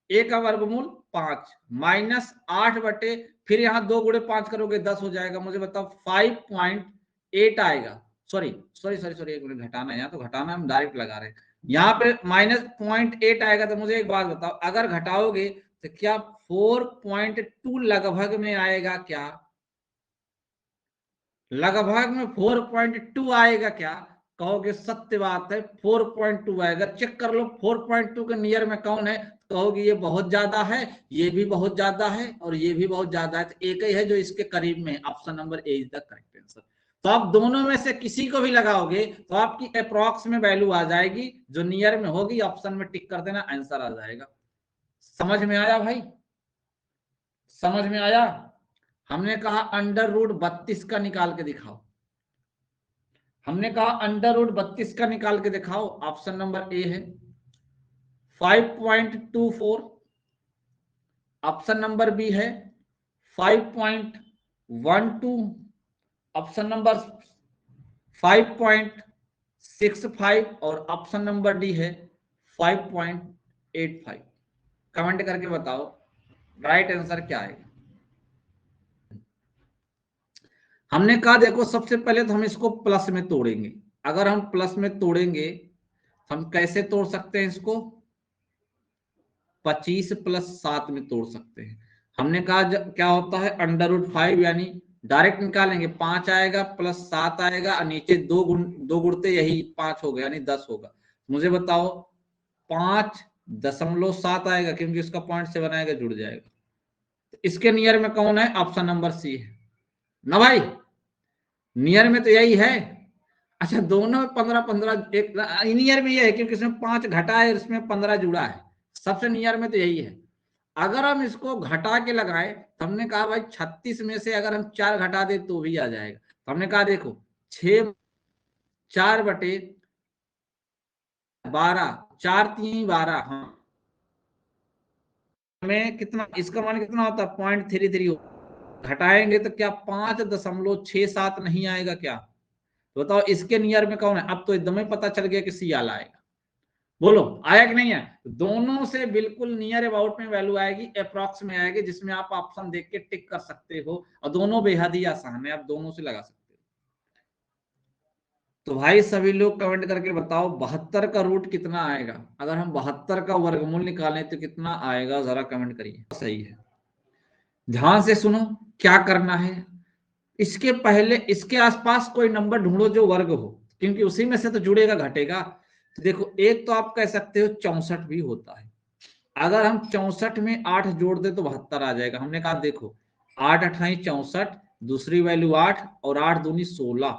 a का वर्गमूल 5 माइनस 8 बटे, फिर यहाँ 2 गुणे 5 करोगे 10 हो जाएगा। मुझे बताओ 5.8 आएगा। सॉरी सॉरी सॉरी सॉरी, एक मिनट घटाना है, यहाँ तो घटाना हम डायरेक्ट लगा रहे हैं, यहाँ पे -0.8 आएगा। तो मुझे एक बात बताओ, अगर घटाओगे तो क्या 4.2 लगभग में आएगा क्या, लगभग में 4.2 आएगा क्या, कहोगे सत्य बात है 4.2 आएगा। चेक कर लो 4.2 के नियर में कौन है, कहोगे ये बहुत ज्यादा है, ये भी बहुत ज्यादा है, और ये भी बहुत ज्यादा है, तो एक ही है जो इसके करीब में। Option number A is the correct answer. तो आप दोनों में से किसी को भी लगाओगे तो आपकी अप्रॉक्स में वैल्यू आ जाएगी, जो नियर में होगी ऑप्शन में टिक कर देना, आंसर आ जाएगा। समझ में आया भाई, समझ में आया। हमने कहा √32 का निकाल के दिखाओ, हमने कहा √32 का निकाल के दिखाओ। ऑप्शन नंबर ए है 5.24, ऑप्शन नंबर बी है 5.12, ऑप्शन नंबर 5.65 और ऑप्शन नंबर डी है 5.85। कमेंट करके बताओ राइट आंसर क्या आएगा। हमने कहा देखो सबसे पहले तो हम इसको प्लस में तोड़ेंगे। अगर हम प्लस में तोड़ेंगे हम कैसे तोड़ सकते हैं इसको, 25 + 7 में तोड़ सकते हैं। हमने कहा क्या होता है √5, यानी डायरेक्ट निकालेंगे, 5 आएगा प्लस 7 आएगा और नीचे 2 गुणते यही 5 हो गया, यानी 10 होगा। मुझे बताओ 5.7 आएगा, क्योंकि इसका पॉइंट से बनाएगा जुड़ जाएगा। इसके नियर में कौन है, ऑप्शन नंबर सी है ना भाई, नियर में तो यही है। अच्छा दोनों में 15 एक नियर में ये है क्योंकि इसमें 5 घटा है, इसमें 15 जुड़ा है, सबसे नियर में तो यही है। अगर हम इसको घटा के लगाए तो हमने कहा भाई 36 में से अगर हम 4 घटा दे तो भी आ जाएगा। तो हमने कहा देखो 6 4 बटे 12, 4 3 12, हाँ में कितना, इसका मान कितना होता है 0.33, घटाएंगे तो क्या 5.67 नहीं आएगा क्या। तो बताओ इसके नियर में कौन है, अब तो एकदम ही पता चल गया कि सी आला आएगा। बोलो आया कि नहीं है, दोनों से बिल्कुल नियर अबाउट में वैल्यू आएगी, अप्रॉक्स में आएगी, जिसमें आप ऑप्शन देख के टिक कर सकते हो, और दोनों बेहद ही आसान है, आप दोनों से लगा सकते हो। तो भाई सभी लोग कमेंट करके बताओ 72 का रूट कितना आएगा, अगर हम 72 का वर्गमूल निकालें तो कितना आएगा, जरा कमेंट करिए। सही है, ध्यान से सुनो क्या करना है। इसके पहले इसके आसपास कोई नंबर ढूंढो जो वर्ग हो, क्योंकि उसी में से तो जुड़ेगा घटेगा। तो देखो एक तो आप कह सकते हो 64 भी होता है, अगर हम 64 में 8 जोड़ दे तो 72 आ जाएगा। हमने कहा देखो 8 अठाई 64, दूसरी वैल्यू 8 और 8 दूनी 16,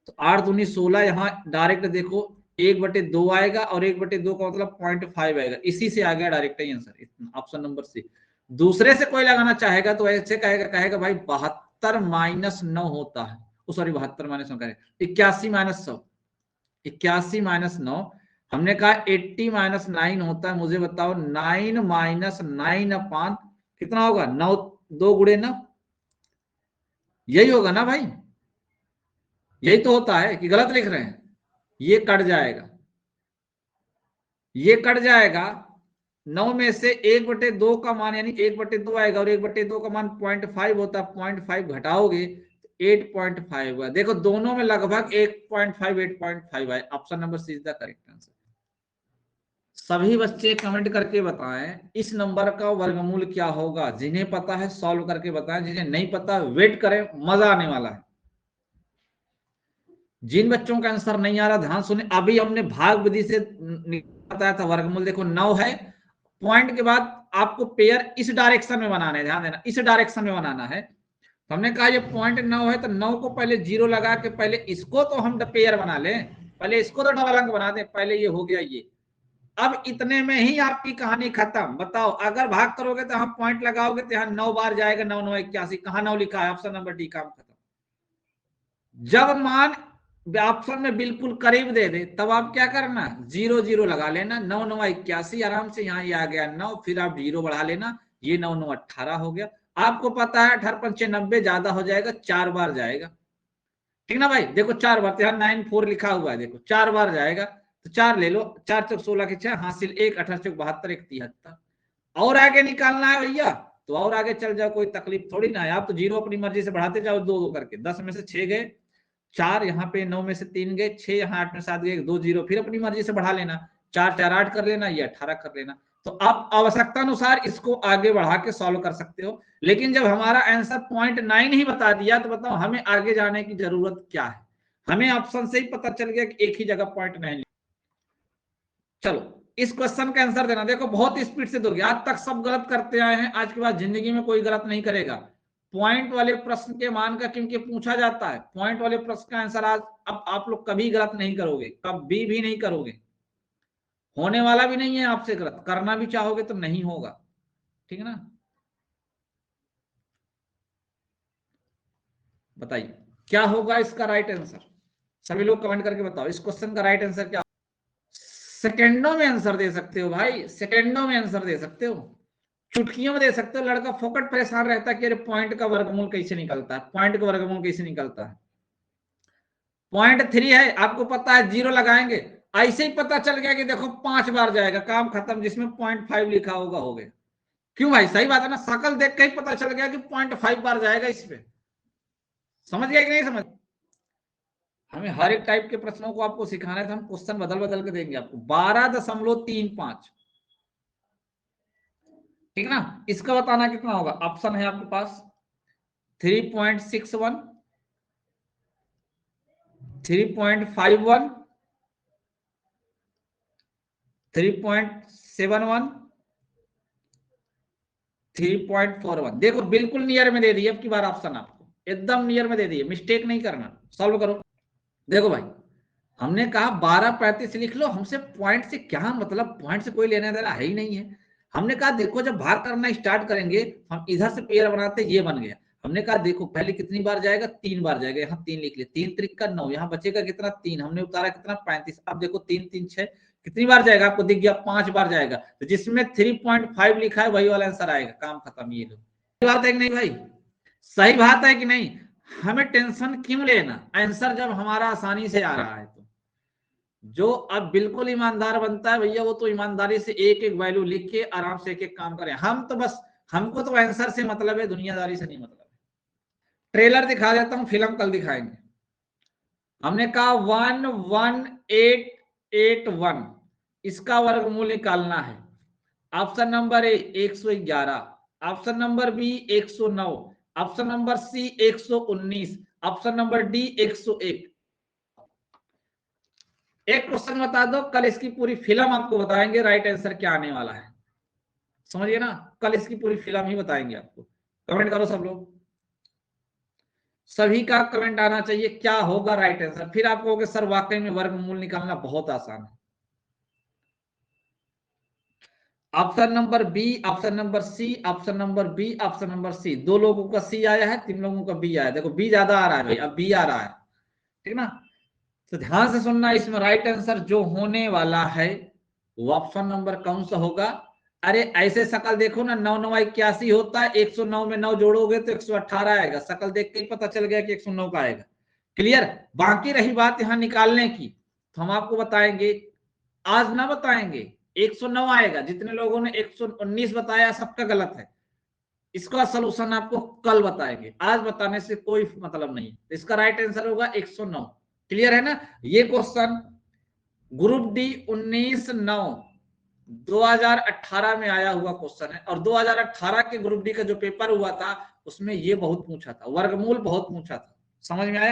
तो 8 दूनी 16 यहाँ डायरेक्ट देखो 1/2 आएगा और 1/2 का मतलब 0.5 आएगा, इसी से आ गया डायरेक्ट ही आंसर, ऑप्शन नंबर सी। दूसरे से कोई लगाना चाहेगा तो ऐसे कहेगा भाई 72 माइनस 9 होता है, सॉरी 72 माइनस 9 कहेगा 81 माइनस 100, 81 माइनस 9, हमने कहा 80 माइनस 9 होता है, मुझे बताओ 9 माइनस 9 अपान कितना होगा, 9 2 गुणे 9, यही होगा ना भाई, यही तो होता है कि गलत लिख रहे हैं, ये कट जाएगा, ये कट जाएगा, 9 में से 1/2 का मान यानी 1/2 आएगा और 1/2 का मान 0.5 होता है, 0.5 घटाओगे 8.5 हुआ, देखो दोनों में लगभग 1.5 8.5 आए, option number C is the correct answer. सभी बच्चे कमेंट करके बताएं इस नंबर का वर्गमूल क्या होगा, जिन्हें पता है सॉल्व करके बताएं, जिन्हें नहीं पता वेट करें, मजा आने वाला है। जिन बच्चों का आंसर नहीं आ रहा ध्यान सुने, अभी हमने भाग विधि से बताया था वर्गमूल, देखो 9 है, पॉइंट के बाद आपको पेयर इस डायरेक्शन में बनाना है, ध्यान देना इस डायरेक्शन में बनाना है, तो हमने कहा ये पॉइंट 9 है तो 9 को पहले 0 लगा के पहले इसको तो हम पेयर बना लें, पहले इसको तो डबल अंक बना दें, पहले ये हो गया ये, अब इतने में ही आपकी कहानी खत्म। बताओ अगर भाग करोगे तो हम पॉइंट लगाओगे तो यहाँ 9 बार जाएगा, 9 9 81, कहां 9 लिखा है, ऑप्शन नंबर डी, काम खत्म। जब मान ऑप्शन में बिल्कुल करीब दे दे तब आप क्या करना, 0 0 लगा लेना, 9 9 81 आराम से, यहाँ ये आ गया 9, फिर आप 0 बढ़ा लेना, ये 9 9 18 हो गया, आपको पता है 18 5 90 ज्यादा हो जाएगा, 4 बार जाएगा, ठीक ना भाई, देखो 4 बार, यहाँ 9 4 लिखा हुआ है, देखो 4 बार जाएगा, तो 4 ले लो, 4 चौक 16 के 6 हासिल 1, 18 चौक 72, 1 73, और आगे निकालना है भैया तो और आगे चल जाओ, कोई तकलीफ थोड़ी ना है, आप तो 0 अपनी मर्जी से बढ़ाते जाओ, 2 2 करके, 10 में से 6 गए, 4 यहाँ पे, 9 में से 3 गए, 6 यहाँ 8 में 7 गए, 2 0, फिर अपनी मर्जी से बढ़ा लेना, 4 4 8 कर लेना, ये 18 कर लेना, तो आप आवश्यकता अनुसार इसको आगे बढ़ा के सॉल्व कर सकते हो, लेकिन जब हमारा आंसर 0.9 ही बता दिया तो बताओ हमें आगे जाने की जरूरत क्या है, हमें ऑप्शन से ही पता चल गया कि एक ही जगह 0.9। चलो इस क्वेश्चन का आंसर देना, देखो बहुत स्पीड से दोगे, आज तक सब गलत करते आए हैं, आज के बाद जिंदगी में कोई गलत नहीं करेगा, पॉइंट वाले प्रश्न के मान का क्योंकि पूछा जाता है, पॉइंट वाले प्रश्न का आंसर आज अब आप लोग कभी गलत नहीं करोगे, कभी भी नहीं करोगे, होने वाला भी नहीं है आपसे गलत, करना भी चाहोगे तो नहीं होगा, ठीक है ना। बताइए क्या होगा इसका राइट आंसर, सभी लोग कमेंट करके बताओ इस क्वेश्चन का राइट आंसर क्या, सेकेंडों में आंसर दे सकते हो भाई, सेकेंडों में आंसर दे सकते हो, चुटकियों में दे सकते हो, लड़का फोकट परेशान रहता है कि अरे पॉइंट का वर्गमूल कैसे निकलता है, पॉइंट का वर्गमूल कैसे निकलता है, 0.3 है, आपको पता है 0 लगाएंगे, ऐसे ही पता चल गया कि देखो 5 बार जाएगा, काम खत्म, जिसमें 0.5 लिखा होगा हो गया, क्यों भाई सही बात है ना, शकल देख के ही पता चल गया कि 0.5 बार जाएगा इस पे, समझ गया कि नहीं समझ। हमें हर एक टाइप के प्रश्नों को आपको सिखाना है, तो हम क्वेश्चन बदल बदल के देंगे आपको, 12.35, ठीक ना, इसका बताना कितना होगा, ऑप्शन है आपके पास 3.61, 3.51, 3.71, 3.41, देखो बिल्कुल नियर में दे दिए, अब की बार ऑप्शन आपको एकदम नियर में दे दिए, मिस्टेक नहीं करना, सॉल्व करो। देखो भाई हमने कहा 12.35 लिख लो, हमसे पॉइंट से क्या मतलब, पॉइंट से कोई लेना देना है ही नहीं है, हमने कहा देखो जब भाग करना स्टार्ट करेंगे, हम इधर से पेयर बनाते, ये बन गया, हमने कहा देखो पहले कितनी बार जाएगा, 3 बार जाएगा, यहाँ 3 लिख ले, 3 त्रिक का 9, यहाँ बचेगा कितना 3, हमने उतारा कितना 35, अब देखो 3 3 6, कितनी बार जाएगा आपको दिख गया, 5 बार जाएगा, तो जिसमें 3.5 लिखा है वही वाला आंसर आएगा, काम खत्म, ये लो, सही बात है कि नहीं भाई, सही बात है कि नहीं, हमें टेंशन क्यों लेना, आंसर जब हमारा आसानी से आ रहा है तो, जो अब बिल्कुल ईमानदार बनता है भैया वो तो ईमानदारी से एक एक वैल्यू लिख के आराम से एक एक काम करें, हम तो बस, हमको तो आंसर से मतलब है, दुनियादारी से नहीं मतलब है। ट्रेलर दिखा देता हूं, फिल्म कल दिखाएंगे, हमने कहा 11881, इसका वर्गमूल निकालना है, option number A 111, option number B 109, option number C 119, option number D 101। एक क्वेश्चन बता दो, कल इसकी पूरी फिल्म आपको बताएंगे राइट आंसर क्या आने वाला है, समझिए ना, कल इसकी पूरी फिल्म ही बताएंगे आपको, कमेंट करो सब लोग। सभी का कमेंट आना चाहिए क्या होगा राइट आंसर। फिर आप कहोगे सर वाकई में वर्गमूल निकालना बहुत आसान है। Option number B, option number C, option number B, option number C. दो लोगों का सी आया है, 3 लोगों का बी आया है। देखो बी ज्यादा आ रहा है भाई, अब बी आ रहा है, ठीक ना। तो ध्यान से सुनना, इसमें राइट आंसर जो होने वाला है वो ऑप्शन नंबर कौन सा होगा। अरे ऐसे शकल देखो ना, 9 9 81 होता है, 109 में 9 जोड़ोगे तो 118 आएगा। शकल देख के ही पता चल गया कि 109 का आएगा। क्लियर। बाकी रही बात यहाँ निकालने की, तो हम आपको बताएंगे, आज ना बताएंगे। 109 आएगा, जितने लोगों ने 119 बताया सबका गलत है। इसका सलूशन आपको कल बताएंगे, आज बताने से कोई मतलब नहीं। इसका राइट आंसर होगा 109। क्लियर है ना। ये क्वेश्चन ग्रुप डी 19/9 2018 में आया हुआ क्वेश्चन है। और 2018 के ग्रुप डी का जो पेपर हुआ था उसमें ये बहुत पूछा था, वर्गमूल बहुत पूछा था। समझ में आया।